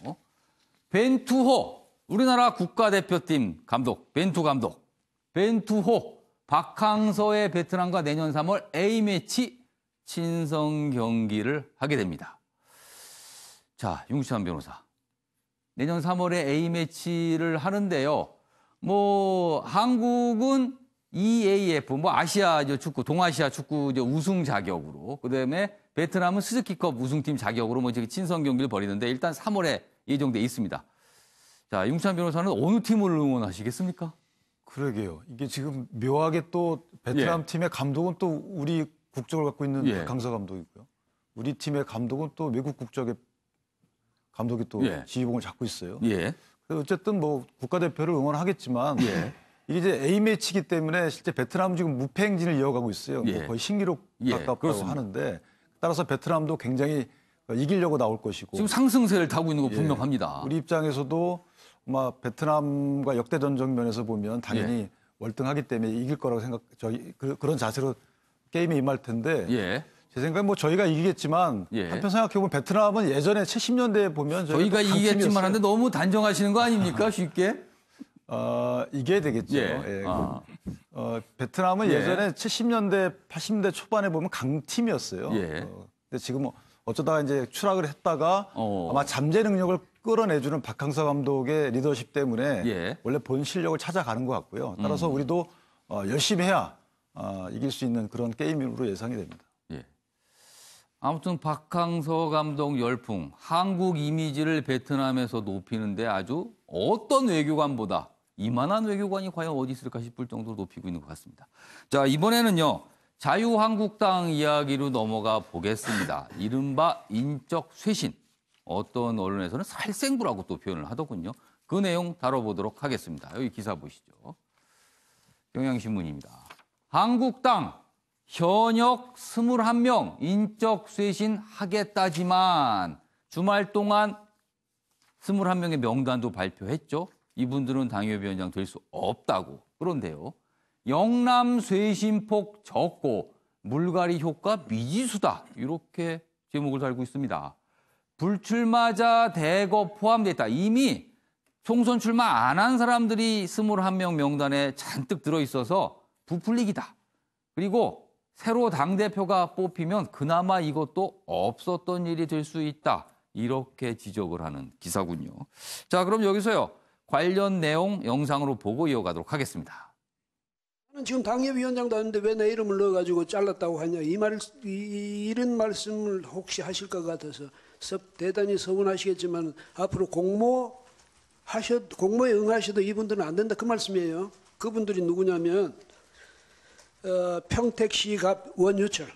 벤투호, 우리나라 국가대표팀 감독, 벤투 감독. 벤투호, 박항서의 베트남과 내년 3월 A매치 친선 경기를 하게 됩니다. 자, 윤구찬 변호사. 내년 3월에 A매치를 하는데요. 한국은 EAF, 아시아 축구, 동아시아 축구 우승 자격으로, 그 다음에 베트남은 스즈키컵 우승팀 자격으로 친선 경기를 벌이는데 일단 3월에 예정돼 있습니다. 자, 윤찬 변호사는 어느 팀을 응원하시겠습니까? 그러게요. 이게 지금 묘하게 또 베트남 팀의 감독은 또 우리 국적을 갖고 있는 박항서 감독이고요. 우리 팀의 감독은 또 외국 국적의 감독이 또 지휘봉을 잡고 있어요. 그래서 어쨌든 국가대표를 응원하겠지만 이게 이제 A매치이기 때문에 실제 베트남은 지금 무패 행진을 이어가고 있어요. 거의 신기록 가깝다고 그렇습니다. 하는데 따라서 베트남도 굉장히 이기려고 나올 것이고 지금 상승세를 타고 있는 거 분명합니다. 우리 입장에서도 아마 베트남과 역대전적 면에서 보면 당연히 월등하기 때문에 이길 거라고 그런 자세로 게임에 임할 텐데 제 생각엔 저희가 이기겠지만 한편 생각해보면 베트남은 예전에 70년대에 보면 저희가 이기겠지만 한데 너무 단정하시는 거 아닙니까? 쉽게? 이겨야 되겠죠. 베트남은 예전에 70년대, 80년대 초반에 보면 강팀이었어요. 근데 지금 어쩌다가 이제 추락을 했다가 아마 잠재 능력을 끌어내주는 박항서 감독의 리더십 때문에 원래 본 실력을 찾아가는 것 같고요. 따라서 우리도 열심히 해야 이길 수 있는 그런 게임으로 예상이 됩니다. 아무튼 박항서 감독 열풍, 한국 이미지를 베트남에서 높이는데 아주 어떤 외교관보다 이만한 외교관이 과연 어디 있을까 싶을 정도로 높이고 있는 것 같습니다. 자, 이번에는요. 자유한국당 이야기로 넘어가 보겠습니다. 이른바 인적 쇄신. 어떤 언론에서는 살생부라고 또 표현을 하더군요. 그 내용 다뤄보도록 하겠습니다. 여기 기사 보시죠. 경향신문입니다. 한국당 현역 21명 인적 쇄신 하겠다지만 주말 동안 21명의 명단도 발표했죠. 이분들은 당협위원장 될 수 없다고. 그런데요. 영남 쇄신폭 적고 물갈이 효과 미지수다. 이렇게 제목을 달고 있습니다. 불출마자 대거 포함되어 있다. 이미 총선 출마 안 한 사람들이 21명 명단에 잔뜩 들어있어서 부풀리기다. 그리고 새로 당대표가 뽑히면 그나마 이것도 없었던 일이 될 수 있다. 이렇게 지적을 하는 기사군요. 자, 그럼 여기서요. 관련 내용 영상으로 보고 이어가도록 하겠습니다. 지금 당협위원장도 하는데 왜 내 이름을 넣어가지고 잘랐다고 하냐. 이런 말씀을 혹시 하실 것 같아서 대단히 서운하시겠지만 앞으로 공모에 응하셔도 이분들은 안 된다. 그 말씀이에요. 그분들이 누구냐면 평택시갑 원유철,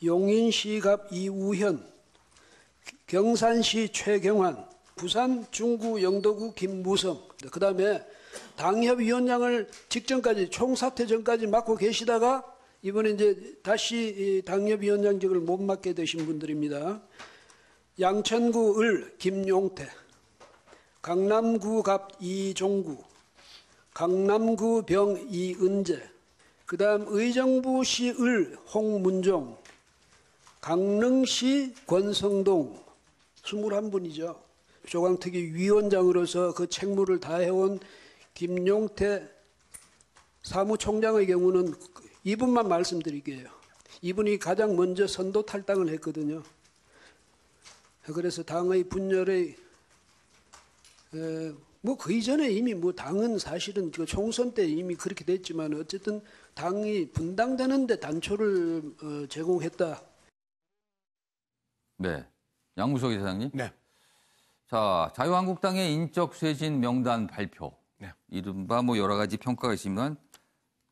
용인시갑 이우현, 경산시 최경환, 부산 중구 영도구 김무성, 그다음에 당협위원장을 직전까지 총사퇴 전까지 맡고 계시다가 이번에 이제 다시 당협위원장직을 못 맡게 되신 분들입니다. 양천구 을 김용태, 강남구 갑 이종구, 강남구 병 이은재, 그다음 의정부시 을 홍문종, 강릉시 권성동 21분이죠. 조강특위 위원장으로서 그 책무를 다해온 김용태 사무총장의 경우는 이분만 말씀드릴게요. 이분이 가장 먼저 선도 탈당을 했거든요. 그래서 당의 분열의 뭐 그 이전에 이미 뭐 당은 사실은 총선 때 이미 그렇게 됐지만 어쨌든 당이 분당되는데 단초를 제공했다. 네, 양무석 이사장님. 네. 자, 자유한국당의 인적 쇄신 명단 발표. 네. 이른바 뭐 여러 가지 평가가 있지만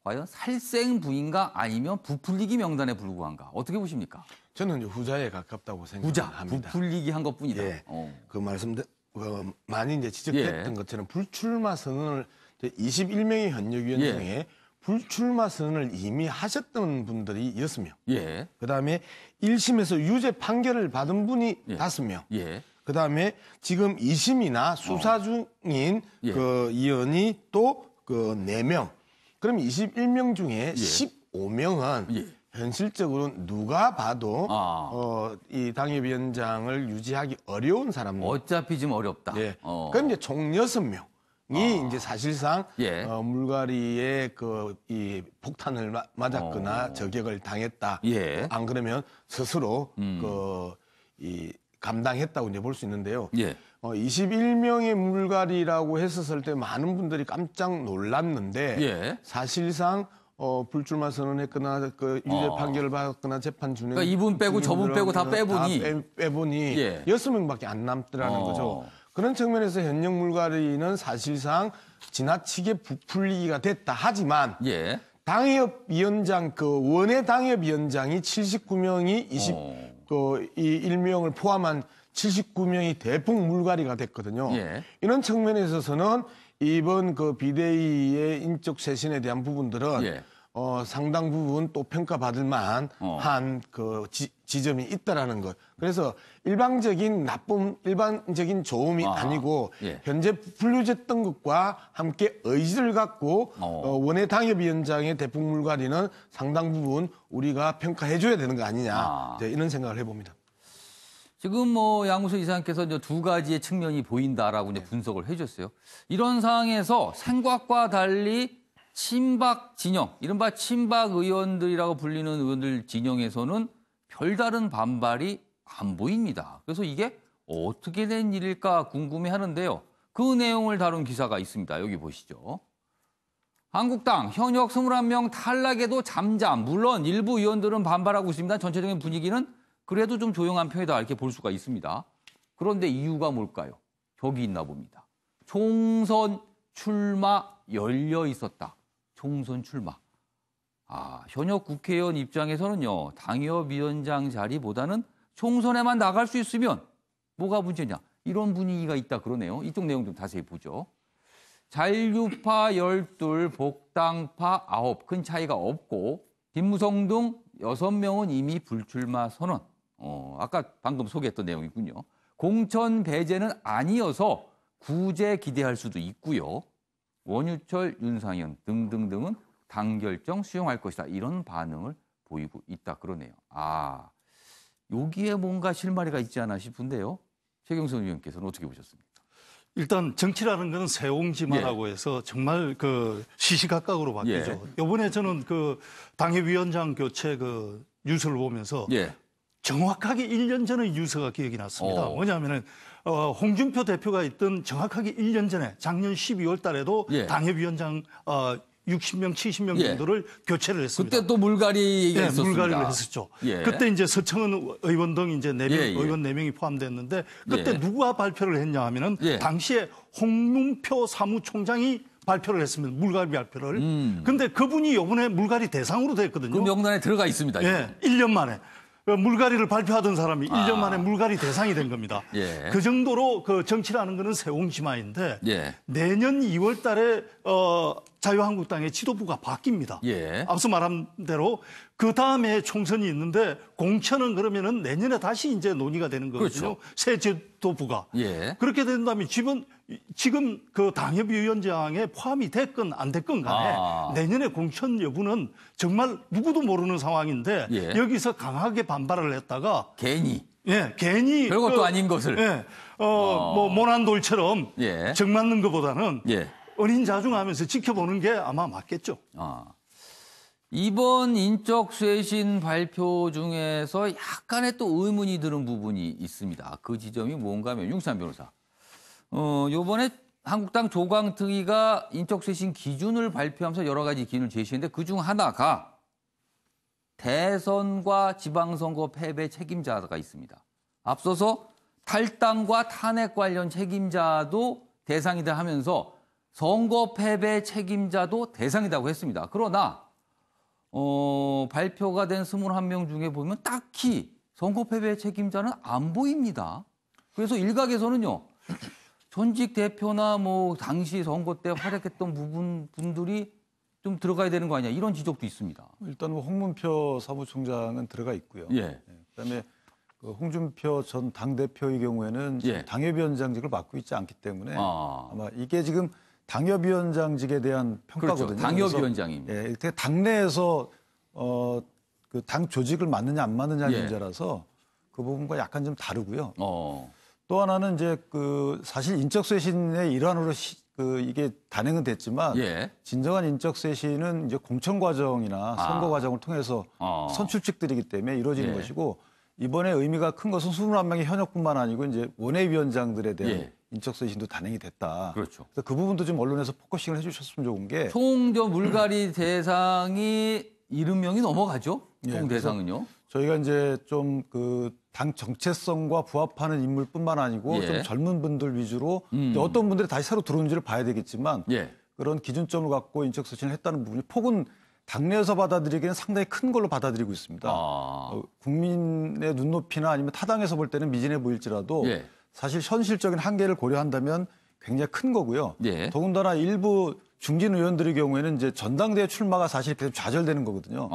과연 살생부인가 아니면 부풀리기 명단에 불구한가? 어떻게 보십니까? 저는 이제 후자에 가깝다고 생각합니다. 부풀리기 한 것뿐이다. 예. 그 말씀들 많이 이제 지적했던 것처럼 불출마 선언을 21명의 현역위원 중에 불출마 선언을 이미 하셨던 분들이 6명. 예. 그다음에 1심에서 유죄 판결을 받은 분이 5명. 예. 그다음에 지금 2심이나 수사 중인 그 의원이 또 그 4명. 그럼 21명 중에 15명은 현실적으로 누가 봐도 이 당협위원장을 유지하기 어려운 사람들. 어차피 좀 어렵다. 예. 그럼 이제 총 6명이 이제 사실상 물갈이에 이 폭탄을 맞았거나 저격을 당했다. 안 그러면 스스로 이 감당했다고 이제 볼 수 있는데요. 21명의 물갈이라고 했었을 때 많은 분들이 깜짝 놀랐는데 사실상 불출마 선언했거나 그 유죄 판결을 받았거나 재판 준행. 그러니까 이분 빼고 저분 빼고 다 빼보니 6명밖에 안 남더라는 거죠. 그런 측면에서 현역 물갈이는 사실상 지나치게 부풀리기가 됐다. 하지만 당협위원장 원외 당협위원장이 79명이 이 1명을 포함한 79명이 대폭 물갈이가 됐거든요. 이런 측면에 있어서는 이번 그 비대위의 인적 쇄신에 대한 부분들은 상당 부분 또 평가받을 만한 그 지점이 있다라는 것. 그래서 일반적인 좋음이 아니고 현재 부풀려졌던 것과 함께 의지를 갖고 원외 당협위원장의 대폭 물갈이는 상당 부분 우리가 평가해줘야 되는 거 아니냐 이런 생각을 해봅니다. 지금 뭐 양무석 이사님께서 이제 두 가지의 측면이 보인다라고 이제 분석을 해줬어요. 이런 상황에서 생각과 달리 친박 진영, 이른바 친박 의원들이라고 불리는 의원들 진영에서는 별다른 반발이 안 보입니다. 그래서 이게 어떻게 된 일일까 궁금해하는데요. 그 내용을 다룬 기사가 있습니다. 여기 보시죠. 한국당 현역 21명 탈락에도 잠잠. 물론 일부 의원들은 반발하고 있습니다. 전체적인 분위기는 그래도 좀 조용한 편이다 이렇게 볼 수가 있습니다. 그런데 이유가 뭘까요? 저기 있나 봅니다. 총선 출마 열려 있었다. 총선 출마. 현역 국회의원 입장에서는요. 당협위원장 자리보다는 총선에만 나갈 수 있으면 뭐가 문제냐. 이런 분위기가 있다 그러네요. 이쪽 내용 좀 자세히 보죠. 잔류파 12, 복당파 9, 큰 차이가 없고 김무성 등 6명은 이미 불출마 선언. 아까 방금 소개했던 내용이군요. 공천 배제는 아니어서 구제 기대할 수도 있고요. 원유철, 윤상현 등등등은 당 결정 수용할 것이다. 이런 반응을 보이고 있다 그러네요. 여기에 뭔가 실마리가 있지 않아 싶은데요. 최경선 의원께서는 어떻게 보셨습니까? 일단 정치라는 건 세옹지마라고 해서 정말 그 시시각각으로 바뀌죠. 이번에 저는 그 당협위원장 교체 그 뉴스를 보면서 정확하게 1년 전의 뉴스가 기억이 났습니다. 뭐냐면은 홍준표 대표가 있던 정확하게 1년 전에 작년 12월 달에도 당협위원장 60명, 70명 정도를 교체를 했습니다. 그때 또 물갈이 얘기했었습니다. 물갈이를 했었죠. 그때 이제 서청은 의원 등 이제 4명, 의원 4명이 포함됐는데 그때 누가 발표를 했냐 하면은 당시에 홍문표 사무총장이 발표를 했습니다. 물갈이 발표를. 근데 그분이 이번에 물갈이 대상으로 됐거든요. 그 명단에 들어가 있습니다. 1년 만에. 물갈이를 발표하던 사람이 1년 만에 물갈이 대상이 된 겁니다. 그 정도로 그 정치라는 거는 세옹지마인데 내년 2월 달에 자유한국당의 지도부가 바뀝니다. 앞서 말한 대로 그 다음에 총선이 있는데 공천은 그러면은 내년에 다시 이제 논의가 되는 거거든요. 새 지도부가. 그렇게 된다면 지금 그 당협위원장에 포함이 됐건 안 됐건 간에 내년에 공천 여부는 정말 누구도 모르는 상황인데 여기서 강하게 반발을 했다가 괜히 별것도 아닌 것을 뭐 모난돌처럼 정 맞는 것보다는 은인자중하면서 지켜보는 게 아마 맞겠죠. 이번 인적 쇄신 발표 중에서 약간의 또 의문이 드는 부분이 있습니다. 그 지점이 뭔가 하면 윤san 변호사. 요번에 한국당 조광특위가 인적 쇄신 기준을 발표하면서 여러 가지 기준을 제시했는데 그중 하나가 대선과 지방선거 패배 책임자가 있습니다. 앞서서 탈당과 탄핵 관련 책임자도 대상이다 하면서 선거 패배 책임자도 대상이라고 했습니다. 그러나 발표가 된 21명 중에 보면 딱히 선거 패배 책임자는 안 보입니다. 그래서 일각에서는요. 전직 대표나 뭐 당시 선거 때 활약했던 분들이 좀 들어가야 되는 거 아니냐 이런 지적도 있습니다. 일단 뭐 홍문표 사무총장은 들어가 있고요. 그다음에 그 홍준표 전 당대표의 경우에는 당협위원장직을 맡고 있지 않기 때문에 아마 이게 지금 당협위원장직에 대한 평가거든요. 그렇죠. 당협위원장입니다. 이렇게 당내에서 그 당 조직을 맡느냐 안 맡느냐 문제라서 그 부분과 약간 좀 다르고요. 또 하나는 이제 그 사실 인적 쇄신의 일환으로 이게 단행은 됐지만 진정한 인적 쇄신은 이제 공천 과정이나 선거 과정을 통해서 선출직들이기 때문에 이루어지는 것이고 이번에 의미가 큰 것은 21명의 현역뿐만 아니고 이제 원외위원장들에 대한 인적 쇄신도 단행이 됐다. 그렇죠. 그래서 그 부분도 좀 언론에서 포커싱을 해주셨으면 좋은 게 총저 물갈이 대상이 70명이 넘어가죠. 총 대상은요. 저희가 이제 좀 그 당 정체성과 부합하는 인물뿐만 아니고 좀 젊은 분들 위주로 어떤 분들이 다시 새로 들어온지를 봐야 되겠지만 그런 기준점을 갖고 인적 쇄신을 했다는 부분이 폭은 당내에서 받아들이기에는 상당히 큰 걸로 받아들이고 있습니다. 국민의 눈높이나 아니면 타당에서 볼 때는 미진해 보일지라도 사실 현실적인 한계를 고려한다면 굉장히 큰 거고요. 더군다나 일부 중진 의원들의 경우에는 이제 전당대회 출마가 사실 계속 좌절되는 거거든요.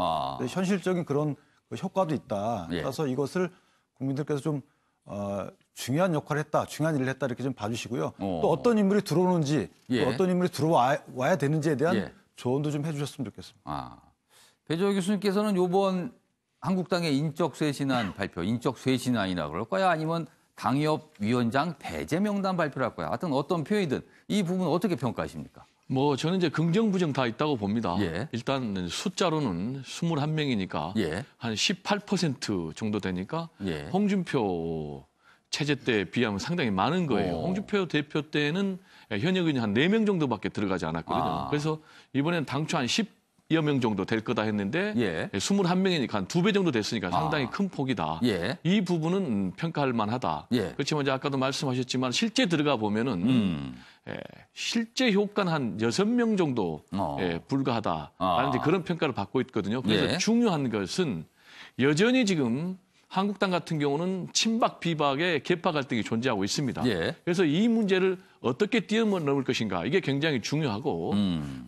현실적인 그런 효과도 있다. 따라서 이것을 국민들께서 좀 중요한 역할을 했다, 중요한 일을 했다 이렇게 좀 봐주시고요. 또 어떤 인물이 들어오는지, 또 어떤 인물이 들어와야 되는지에 대한 조언도 좀 해주셨으면 좋겠습니다. 배재호 교수님께서는 이번 한국당의 인적 쇄신안 발표, 인적 쇄신안이라 그럴까요? 아니면 당협위원장 배제 명단 발표를 할 거야. 하여튼 어떤 표현이든 이 부분 어떻게 평가하십니까? 뭐 저는 이제 긍정 부정 다 있다고 봅니다. 일단 숫자로는 21명이니까 한 18% 정도 되니까 홍준표 체제 때 비하면 상당히 많은 거예요. 홍준표 대표 때는 현역 의원 한 4명 정도밖에 들어가지 않았거든요. 그래서 이번에는 당초 한 10여 명 정도 될 거다 했는데 예. 21명이니까 한 2배 정도 됐으니까 상당히 큰 폭이다. 예. 이 부분은 평가할 만하다. 예. 그렇지만 이제 아까도 말씀하셨지만 실제 들어가 보면은 실제 효과는 한 6명 정도 불과하다라는 이제 그런 평가를 받고 있거든요. 그래서 예. 중요한 것은 여전히 지금 한국당 같은 경우는 친박 비박의 계파 갈등이 존재하고 있습니다. 예. 그래서 이 문제를 어떻게 뛰어넘을 것인가 이게 굉장히 중요하고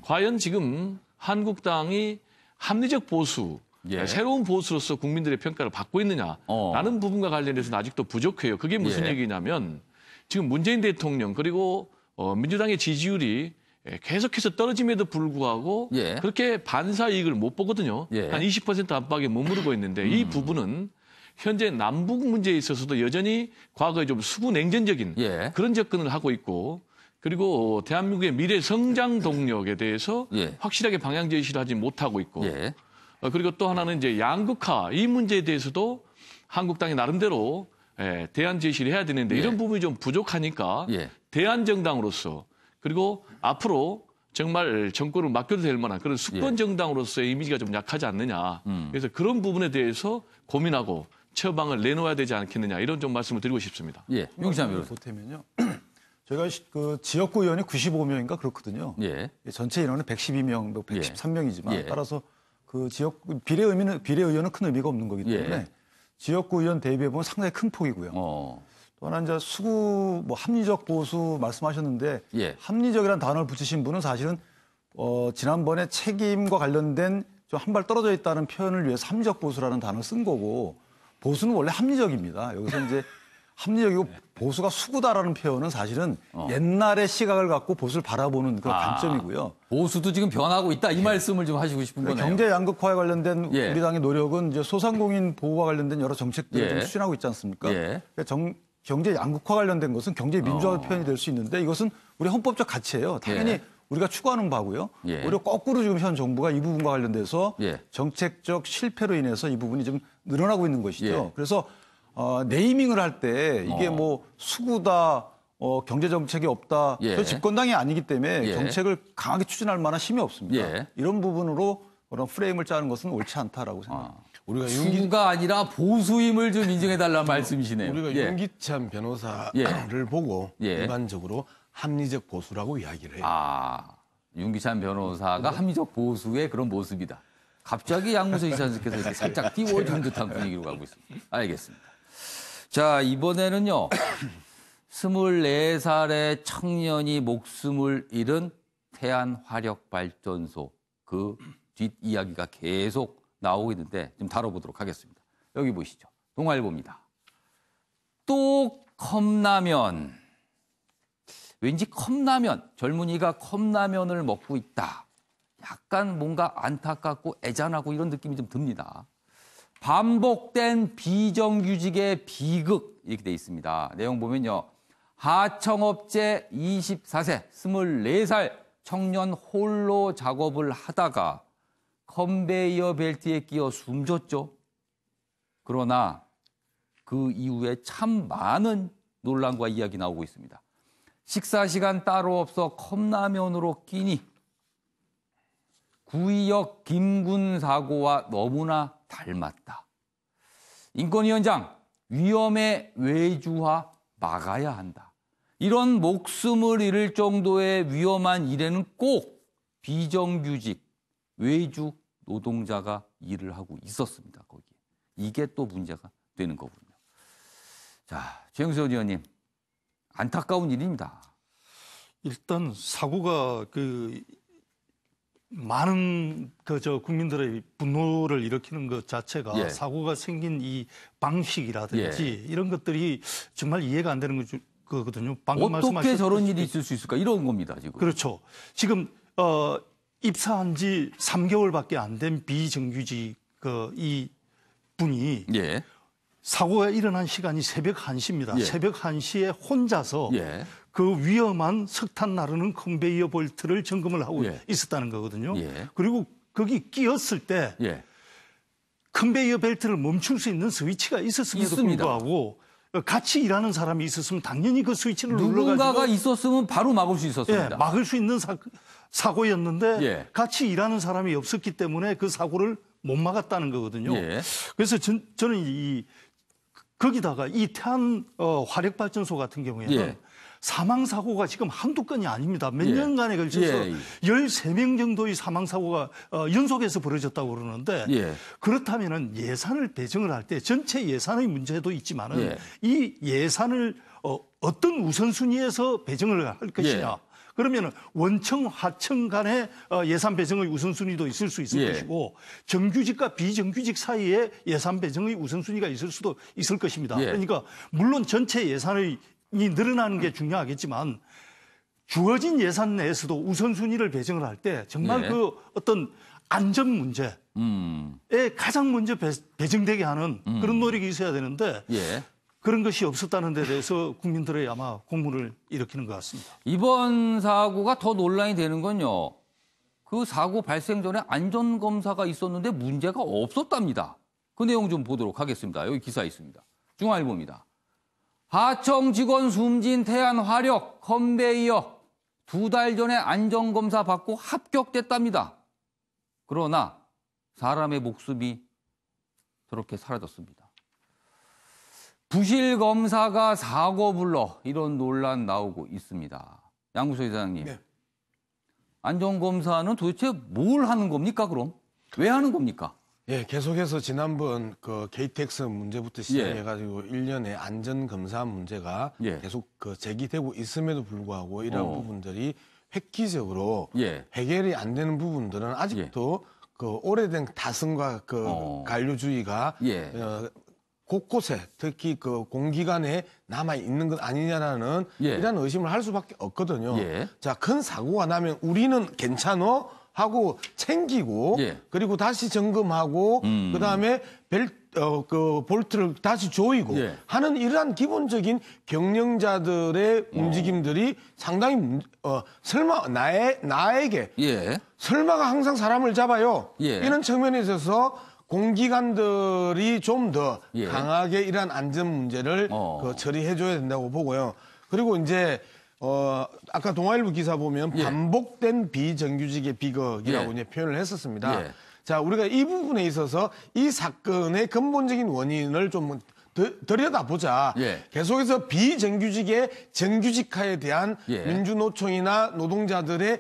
과연 지금 한국당이 합리적 보수 예. 새로운 보수로서 국민들의 평가를 받고 있느냐라는 부분과 관련해서는 아직도 부족해요. 그게 무슨 예. 얘기냐면 지금 문재인 대통령 그리고 민주당의 지지율이 계속해서 떨어짐에도 불구하고 예. 그렇게 반사 이익을 못 보거든요. 예. 한 20% 안팎에 머무르고 있는데 이 부분은 현재 남북 문제에 있어서도 여전히 과거에 좀 수구 냉전적인 예. 그런 접근을 하고 있고 그리고 대한민국의 미래 성장 동력에 대해서 예. 확실하게 방향 제시를 하지 못하고 있고 예. 그리고 또 하나는 이제 양극화 이 문제에 대해서도 한국당이 나름대로 대안 제시를 해야 되는데 예. 이런 부분이 좀 부족하니까 예. 대안 정당으로서 그리고 앞으로 정말 정권을 맡겨도 될 만한 그런 수권 정당으로서의 이미지가 좀 약하지 않느냐. 그래서 그런 부분에 대해서 고민하고 처방을 내놓아야 되지 않겠느냐 이런 좀 말씀을 드리고 싶습니다. 예, 용산 변호사. 보태면요. 저희가 그 지역구 의원이 95명인가 그렇거든요. 예. 전체 인원은 112명, 113명이지만 예. 따라서 그 지역 비례의원은 큰 의미가 없는 거기 때문에 예. 지역구 의원 대비해 보면 상당히 큰 폭이고요. 또 하나 이제 수구 뭐 합리적 보수 말씀하셨는데 예. 합리적이라는 단어를 붙이신 분은 사실은 지난번에 책임과 관련된 좀 한 발 떨어져 있다는 표현을 위해서 합리적 보수라는 단어를 쓴 거고 보수는 원래 합리적입니다. 여기서 이제 합리적이고 보수가 수구다라는 표현은 사실은 옛날의 시각을 갖고 보수를 바라보는 그런 관점이고요. 보수도 지금 변하고 있다 이 말씀을 좀 하시고 싶은 거네요. 경제 양극화에 관련된 예. 우리 당의 노력은 이제 소상공인 보호와 관련된 여러 정책들을 예. 좀 추진하고 있지 않습니까? 예. 그러니까 경제 양극화 관련된 것은 경제 민주화 표현이 될 수 있는데 이것은 우리 헌법적 가치예요. 당연히 예. 우리가 추구하는 바고요. 예. 오히려 거꾸로 지금 현 정부가 이 부분과 관련돼서 예. 정책적 실패로 인해서 이 부분이 좀 늘어나고 있는 것이죠. 예. 그래서 네이밍을 할 때 이게 뭐 수구다, 경제 정책이 없다. 예. 저 집권당이 아니기 때문에 예. 정책을 강하게 추진할 만한 힘이 없습니다. 예. 이런 부분으로 그런 프레임을 짜는 것은 옳지 않다라고 생각합니다. 우리가 수구가 아니라 보수임을 좀 인정해달라는 말씀이시네요. 우리가 예. 윤기찬 변호사를 예. 보고 예. 일반적으로 합리적 보수라고 이야기를 해요. 윤기찬 변호사가 합리적 보수의 그런 모습이다. 갑자기 양무서 이사님께서 이렇게 살짝 띄워준 듯한 분위기로 가고 있습니다. 알겠습니다. 자, 이번에는요. 24살의 청년이 목숨을 잃은 태안화력발전소 그 뒷이야기가 계속 나오고 있는데 좀 다뤄보도록 하겠습니다. 여기 보시죠. 동아일보입니다. 또 컵라면. 왠지 컵라면, 젊은이가 컵라면을 먹고 있다. 약간 뭔가 안타깝고 애잔하고 이런 느낌이 좀 듭니다. 반복된 비정규직의 비극 이렇게 돼 있습니다. 내용 보면요. 하청업체 24세, 24살 청년 홀로 작업을 하다가 컨베이어 벨트에 끼어 숨졌죠. 그러나 그 이후에 참 많은 논란과 이야기 나오고 있습니다. 식사 시간 따로 없어 컵라면으로 끼니 구의역 김군 사고와 너무나 닮았다. 인권위원장, 위험의 외주화 막아야 한다. 이런 목숨을 잃을 정도의 위험한 일에는 꼭 비정규직, 외주 노동자가 일을 하고 있었습니다. 거기에. 이게 또 문제가 되는 거군요. 자, 최영선 의원님. 안타까운 일입니다. 일단 사고가 많은 국민들의 분노를 일으키는 것 자체가 예. 사고가 생긴 이 방식이라든지 이런 것들이 정말 이해가 안 되는 거거든요. 방금 어떻게 저런 일이 있을 수 있을까? 이런 겁니다, 지금. 그렇죠. 지금 입사한 지 3개월밖에 안 된 비정규직 이 분이 예. 사고가 일어난 시간이 새벽 1시입니다. 예. 새벽 1시에 혼자서 예. 그 위험한 석탄 나르는 컨베이어 벨트를 점검을 하고 예. 있었다는 거거든요. 예. 그리고 거기 끼었을 때 예. 컨베이어 벨트를 멈출 수 있는 스위치가 있었음에도 있습니다. 불구하고 같이 일하는 사람이 있었으면 당연히 그 스위치를 누군가가 눌러가지고 있었으면 바로 막을 수 있었습니다. 예, 막을 수 있는 사고였는데 예. 같이 일하는 사람이 없었기 때문에 그 사고를 못 막았다는 거거든요. 예. 그래서 저는 거기다가 이 태안 화력발전소 같은 경우에는 예. 사망사고가 지금 한두 건이 아닙니다. 몇 예. 년간에 걸쳐서 예. 13명 정도의 사망사고가 연속해서 벌어졌다고 그러는데 예. 그렇다면 예산을 배정을 할 때 전체 예산의 문제도 있지만은 예. 이 예산을 어떤 우선순위에서 배정을 할 것이냐. 예. 그러면 원청, 하청 간의 예산 배정의 우선순위도 있을 수 있을 예. 것이고 정규직과 비정규직 사이에 예산 배정의 우선순위가 있을 수도 있을 것입니다. 예. 그러니까 물론 전체 예산이 늘어나는 게 중요하겠지만 주어진 예산 내에서도 우선순위를 배정을 할 때 정말 예. 그 어떤 안전 문제에 가장 먼저 배정되게 하는 그런 노력이 있어야 되는데 예. 그런 것이 없었다는 데 대해서 국민들의 아마 공분을 일으키는 것 같습니다. 이번 사고가 더 논란이 되는 건요. 그 사고 발생 전에 안전검사가 있었는데 문제가 없었답니다. 그 내용 좀 보도록 하겠습니다. 여기 기사 있습니다. 중앙일보입니다. 하청 직원 숨진 태안 화력 컨베이어 2달 전에 안전검사 받고 합격됐답니다. 그러나 사람의 목숨이 저렇게 사라졌습니다. 부실 검사가 사고 불러 이런 논란 나오고 있습니다. 양구소 이사장님, 네. 안전검사는 도대체 뭘 하는 겁니까? 그럼 왜 하는 겁니까? 예, 계속해서 지난번 그 KTX 문제부터 시작해가지고 일련의 안전검사 문제가 예. 계속 제기되고 있음에도 불구하고 이런 부분들이 획기적으로 예. 해결이 안 되는 부분들은 아직도 그 오래된 다승과 관료주의가 예. 곳곳에 특히 그 공기관에 남아 있는 것 아니냐라는 이런 의심을 할 수밖에 없거든요. 예. 자, 큰 사고가 나면 우리는 괜찮어 하고 챙기고 그리고 다시 점검하고 그다음에 볼트를 다시 조이고 하는 이러한 기본적인 경영자들의 움직임들이 상당히 설마 나에게 설마가 항상 사람을 잡아요. 이런 측면에 있어서 공기관들이 좀 더 강하게 이러한 안전 문제를 처리해줘야 된다고 보고요. 그리고 이제 아까 동아일보 기사 보면 반복된 비정규직의 비극이라고 이제 표현을 했었습니다. 자, 우리가 이 부분에 있어서 이 사건의 근본적인 원인을 좀 들여다보자. 계속해서 비정규직의 정규직화에 대한 민주노총이나 노동자들의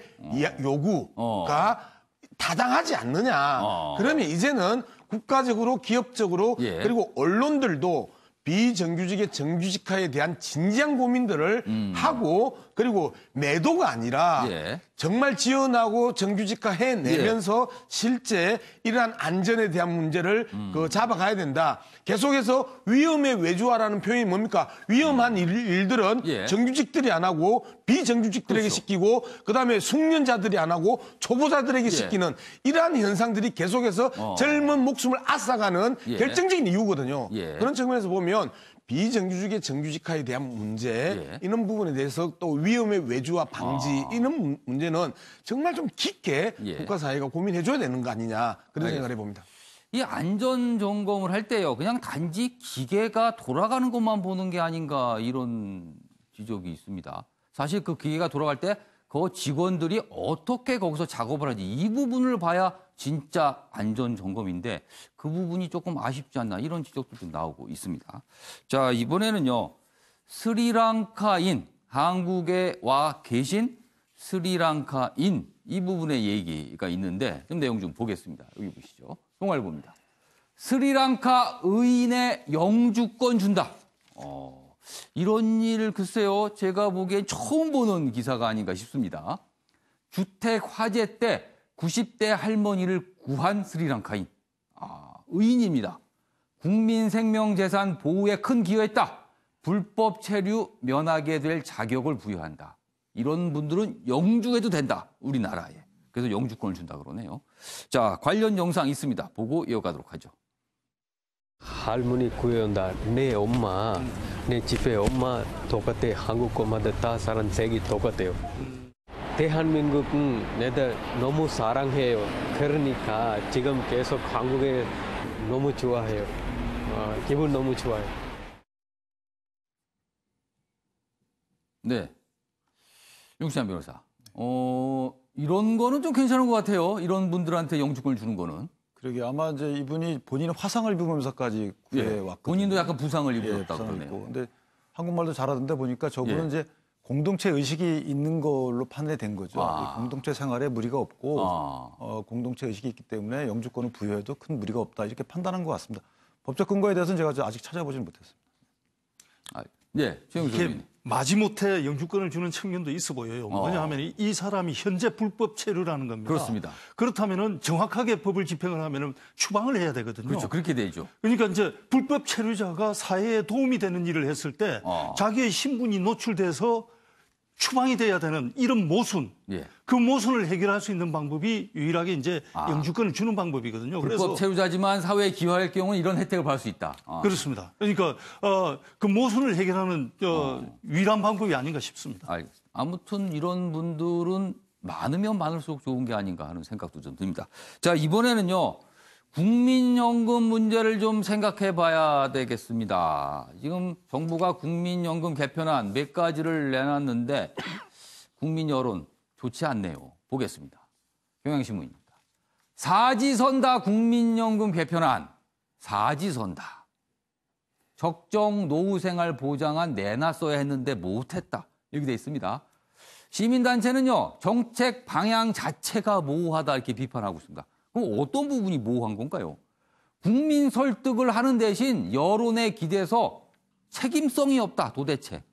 요구가 타당하지 않느냐. 그러면 이제는 국가적으로 기업적으로 그리고 언론들도 비정규직의 정규직화에 대한 진지한 고민들을 하고 그리고 매도가 아니라 정말 지원하고 정규직화 해내면서 실제 이러한 안전에 대한 문제를 잡아가야 된다. 계속해서 위험의 외주화라는 표현이 뭡니까? 위험한 일들은 정규직들이 안 하고 비정규직들에게 시키고 그다음에 숙련자들이 안 하고 초보자들에게 시키는 이러한 현상들이 계속해서 젊은 목숨을 앗아가는 결정적인 이유거든요. 그런 측면에서 보면 비정규직의 정규직화에 대한 문제 이런 부분에 대해서 또 위험의 외주화 방지 이런 문제는 정말 좀 깊게 국가사회가 고민해줘야 되는 거 아니냐 그런 생각을 해봅니다. 이 안전 점검을 할 때요, 그냥 단지 기계가 돌아가는 것만 보는 게 아닌가 이런 지적이 있습니다. 사실 그 기계가 돌아갈 때 그 직원들이 어떻게 거기서 작업을 하는지 이 부분을 봐야 진짜 안전 점검인데 그 부분이 조금 아쉽지 않나 이런 지적도 좀 나오고 있습니다. 자, 이번에는요, 스리랑카인, 한국에 와 계신 스리랑카인 이 부분의 얘기가 있는데 좀 내용 좀 보겠습니다. 여기 보시죠. 동아일보입니다. 스리랑카 의인의 영주권 준다. 이런 일 글쎄요, 제가 보기엔 처음 보는 기사가 아닌가 싶습니다. 주택 화재 때 90대 할머니를 구한 스리랑카인. 의인입니다. 국민 생명재산 보호에 큰 기여했다. 불법 체류 면하게 될 자격을 부여한다. 이런 분들은 영주해도 된다. 우리나라에. 그래서 영주권을 준다 그러네요. 자, 관련 영상 있습니다. 보고 이어가도록 하죠. 할머니 구해온다. 내 엄마, 내 집에 엄마 똑같아. 한국 엄마들 다 사람 색이 똑같아요. 대한민국은 내들 너무 사랑해요. 그러니까 지금 계속 한국에 너무 좋아해요. 기분 너무 좋아요. 네. 윤시안 변호사. 이런 거는 좀 괜찮은 것 같아요. 이런 분들한테 영주권을 주는 거는. 그러게 아마 이제 이분이 본인은 화상을 입으면서까지 구해왔거든요. 본인도 약간 부상을 입었다고 부상을 그러네요. 입고. 근데 한국말도 잘하던데 보니까 저분은 이제 공동체 의식이 있는 걸로 판단이 된 거죠. 이 공동체 생활에 무리가 없고 공동체 의식이 있기 때문에 영주권을 부여해도 큰 무리가 없다 이렇게 판단한 것 같습니다. 법적 근거에 대해서는 제가 아직 찾아보지는 못했습니다. 이렇게 마지못해 영주권을 주는 측면도 있어 보여요. 뭐냐 하면 이 사람이 현재 불법 체류라는 겁니다. 그렇습니다. 그렇다면은 정확하게 법을 집행을 하면은 추방을 해야 되거든요. 그렇죠. 그렇게 되죠. 그러니까 이제 불법 체류자가 사회에 도움이 되는 일을 했을 때 자기의 신분이 노출돼서 추방이 돼야 되는 이런 모순, 그 모순을 해결할 수 있는 방법이 유일하게 이제 영주권을 주는 방법이거든요. 불법 체류자지만 사회에 기여할 경우는 이런 혜택을 받을 수 있다. 그렇습니다. 그러니까 그 모순을 해결하는 유일한 방법이 아닌가 싶습니다. 알겠습니다. 아무튼 이런 분들은 많으면 많을수록 좋은 게 아닌가 하는 생각도 좀 듭니다. 자, 이번에는요. 국민연금 문제를 좀 생각해 봐야 되겠습니다. 지금 정부가 국민연금 개편안 몇 가지를 내놨는데 국민 여론 좋지 않네요. 보겠습니다. 경향신문입니다. 사지선다 국민연금 개편안. 사지선다. 적정 노후생활 보장안 내놨어야 했는데 못했다. 이렇게 돼 있습니다. 시민단체는요. 정책 방향 자체가 모호하다 이렇게 비판하고 있습니다. 그럼 어떤 부분이 모호한 건가요? 국민 설득을 하는 대신 여론에 기대서 책임성이 없다, 도대체.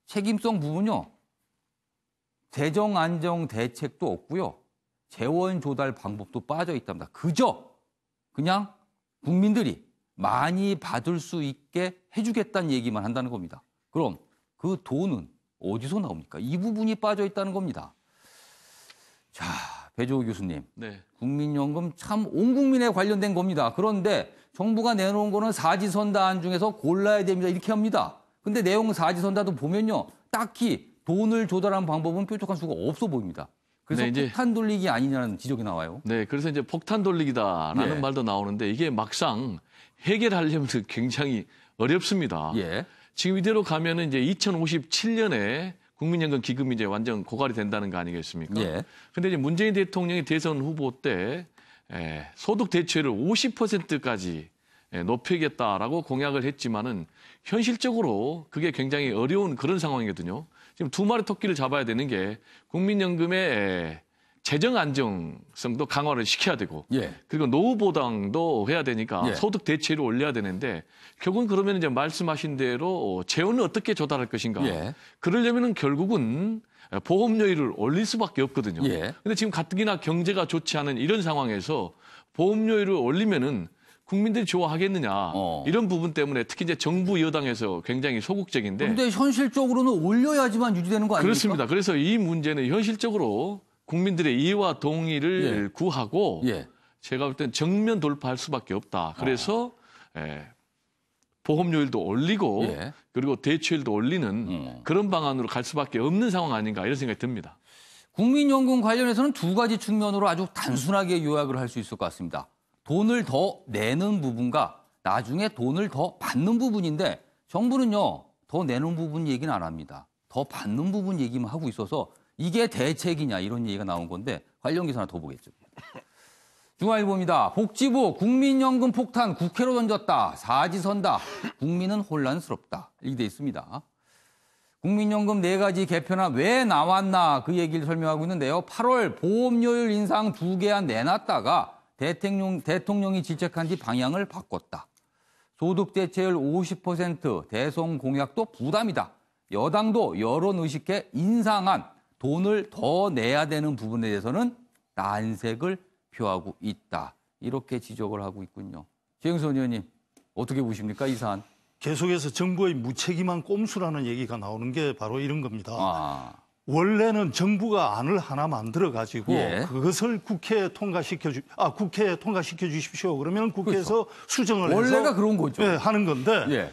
책임성 부분요. 재정 안정 대책도 없고요. 재원 조달 방법도 빠져 있답니다. 그저 그냥 국민들이 많이 받을 수 있게 해주겠다는 얘기만 한다는 겁니다. 그럼 그 돈은 어디서 나옵니까? 이 부분이 빠져 있다는 겁니다. 자, 배종호 교수님. 네. 국민연금 참 온 국민에 관련된 겁니다. 그런데 정부가 내놓은 거는 사지선다안 중에서 골라야 됩니다. 이렇게 합니다. 근데 내용 사지선다도 보면요. 딱히 돈을 조달하는 방법은 뾰족한 수가 없어 보입니다. 그래서 폭탄 돌리기 아니냐는 지적이 나와요. 네, 그래서 이제 폭탄 돌리기다라는 말도 나오는데 이게 막상 해결하려면 굉장히 어렵습니다. 지금 이대로 가면은 이제 2057년에 국민연금 기금이 이제 완전 고갈이 된다는 거 아니겠습니까? 근데 이제 문재인 대통령이 대선 후보 때 소득 대체율을 50%까지 높이겠다라고 공약을 했지만은 현실적으로 그게 굉장히 어려운 그런 상황이거든요. 지금 두 마리 토끼를 잡아야 되는 게 국민연금의 재정 안정성도 강화를 시켜야 되고 그리고 노후 보장도 해야 되니까 소득 대체율을 올려야 되는데 결국은 그러면 이제 말씀하신 대로 재원을 어떻게 조달할 것인가. 그러려면은 결국은 보험료율을 올릴 수밖에 없거든요. 근데 지금 가뜩이나 경제가 좋지 않은 이런 상황에서 보험료율을 올리면은 국민들이 좋아하겠느냐. 이런 부분 때문에 특히 이제 정부 여당에서 굉장히 소극적인데. 근데 현실적으로는 올려야지만 유지되는 거 아닙니까? 그렇습니다. 그래서 이 문제는 현실적으로 국민들의 이해와 동의를 구하고 제가 볼 땐 정면 돌파할 수밖에 없다. 그래서 보험료율도 올리고 그리고 대출도 올리는 그런 방안으로 갈 수밖에 없는 상황 아닌가 이런 생각이 듭니다. 국민연금 관련해서는 두 가지 측면으로 아주 단순하게 요약을 할 수 있을 것 같습니다. 돈을 더 내는 부분과 나중에 돈을 더 받는 부분인데 정부는요. 더 내는 부분 얘기는 안 합니다. 더 받는 부분 얘기만 하고 있어서 이게 대책이냐 이런 얘기가 나온 건데 관련 기사 하나 더 보겠죠. 중앙일보입니다. 복지부 국민연금 폭탄 국회로 던졌다. 사지선다. 국민은 혼란스럽다. 이렇게 돼 있습니다. 국민연금 4가지 개편안 왜 나왔나 그 얘기를 설명하고 있는데요. 8월 보험료율 인상 2개안 내놨다가 대통령이 질책한 뒤 방향을 바꿨다. 소득 대체율 50% 대선 공약도 부담이다. 여당도 여론의식에 인상한 돈을 더 내야 되는 부분에 대해서는 난색을 표하고 있다. 이렇게 지적을 하고 있군요. 최영선 의원님 어떻게 보십니까 이 사안? 계속해서 정부의 무책임한 꼼수라는 얘기가 나오는 게 바로 이런 겁니다. 원래는 정부가 안을 하나 만들어 가지고 그것을 국회에 통과시켜 주십시오. 그러면 국회에서 수정을 해서 원래가 그런 거죠. 하는 건데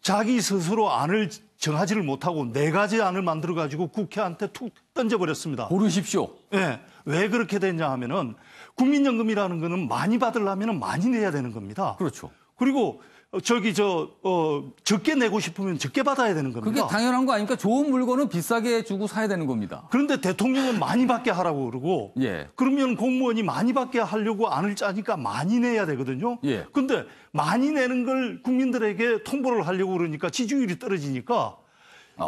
자기 스스로 안을 정하지를 못하고 4가지 안을 만들어 가지고 국회한테 툭 던져버렸습니다. 고르십시오. 왜 그렇게 됐냐 하면은 국민연금이라는 거는 많이 받으려면 많이 내야 되는 겁니다. 그렇죠. 그리고 적게 내고 싶으면 적게 받아야 되는 겁니다. 그게 당연한 거 아닙니까? 좋은 물건은 비싸게 주고 사야 되는 겁니다. 그런데 대통령은 많이 받게 하라고 그러고 예. 그러면 공무원이 많이 받게 하려고 안을 짜니까 많이 내야 되거든요. 예. 근데 많이 내는 걸 국민들에게 통보를 하려고 그러니까 지지율이 떨어지니까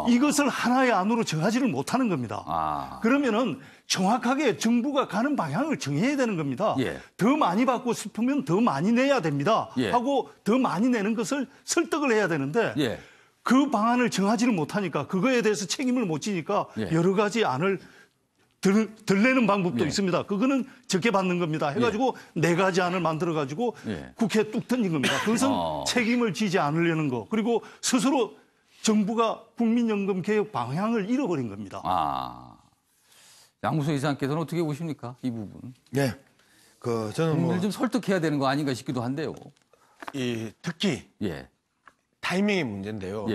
이것을 하나의 안으로 정하지를 못하는 겁니다. 그러면은 정확하게 정부가 가는 방향을 정해야 되는 겁니다. 예. 더 많이 받고 싶으면 더 많이 내야 됩니다. 예. 하고 더 많이 내는 것을 설득을 해야 되는데 예. 그 방안을 정하지를 못하니까 그거에 대해서 책임을 못 지니까 예. 여러 가지 안을 덜 내는 방법도 예. 있습니다. 그거는 적게 받는 겁니다. 해가지고 네 가지 안을 만들어가지고 국회에 뚝 던진 겁니다. 그것은 책임을 지지 않으려는 거. 그리고 스스로 정부가 국민연금 개혁 방향을 잃어버린 겁니다. 양무소 이사님께서는 어떻게 보십니까? 이 부분. 네. 저는 좀 설득해야 되는 거 아닌가 싶기도 한데요. 특히 타이밍의 문제인데요.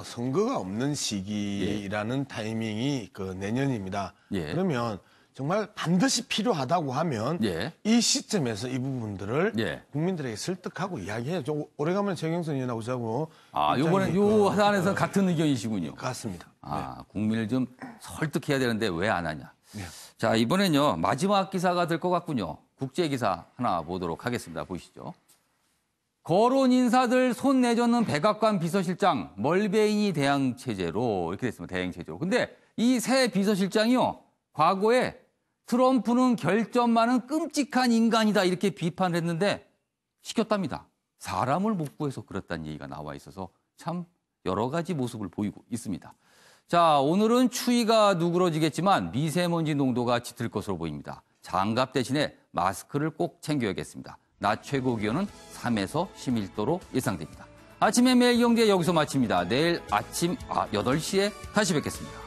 선거가 없는 시기라는 타이밍이 내년입니다. 그러면 정말 반드시 필요하다고 하면 이 시점에서 이 부분들을 국민들에게 설득하고 이야기해야죠. 오래간만에 최경선 의원하고 저하고 이번에 요 사안에서 같은 의견이시군요. 같습니다. 국민을 좀 설득해야 되는데 왜 안 하냐. 자, 이번엔요 마지막 기사가 될 것 같군요. 국제 기사 하나 보도록 하겠습니다. 보시죠. 거론 인사들 손 내젓는 백악관 비서실장 멀베이니 대행 체제로 이렇게 됐습니다. 대행 체제로. 근데 이 새 비서실장이요 과거에 트럼프는 결점 많은 끔찍한 인간이다 이렇게 비판을 했는데 시켰답니다. 사람을 못 구해서 그랬다는 얘기가 나와 있어서 참 여러 가지 모습을 보이고 있습니다. 자, 오늘은 추위가 누그러지겠지만 미세먼지 농도가 짙을 것으로 보입니다. 장갑 대신에 마스크를 꼭 챙겨야겠습니다. 낮 최고 기온은 3에서 11도로 예상됩니다. 아침에 매일 경제 여기서 마칩니다. 내일 아침 8시에 다시 뵙겠습니다.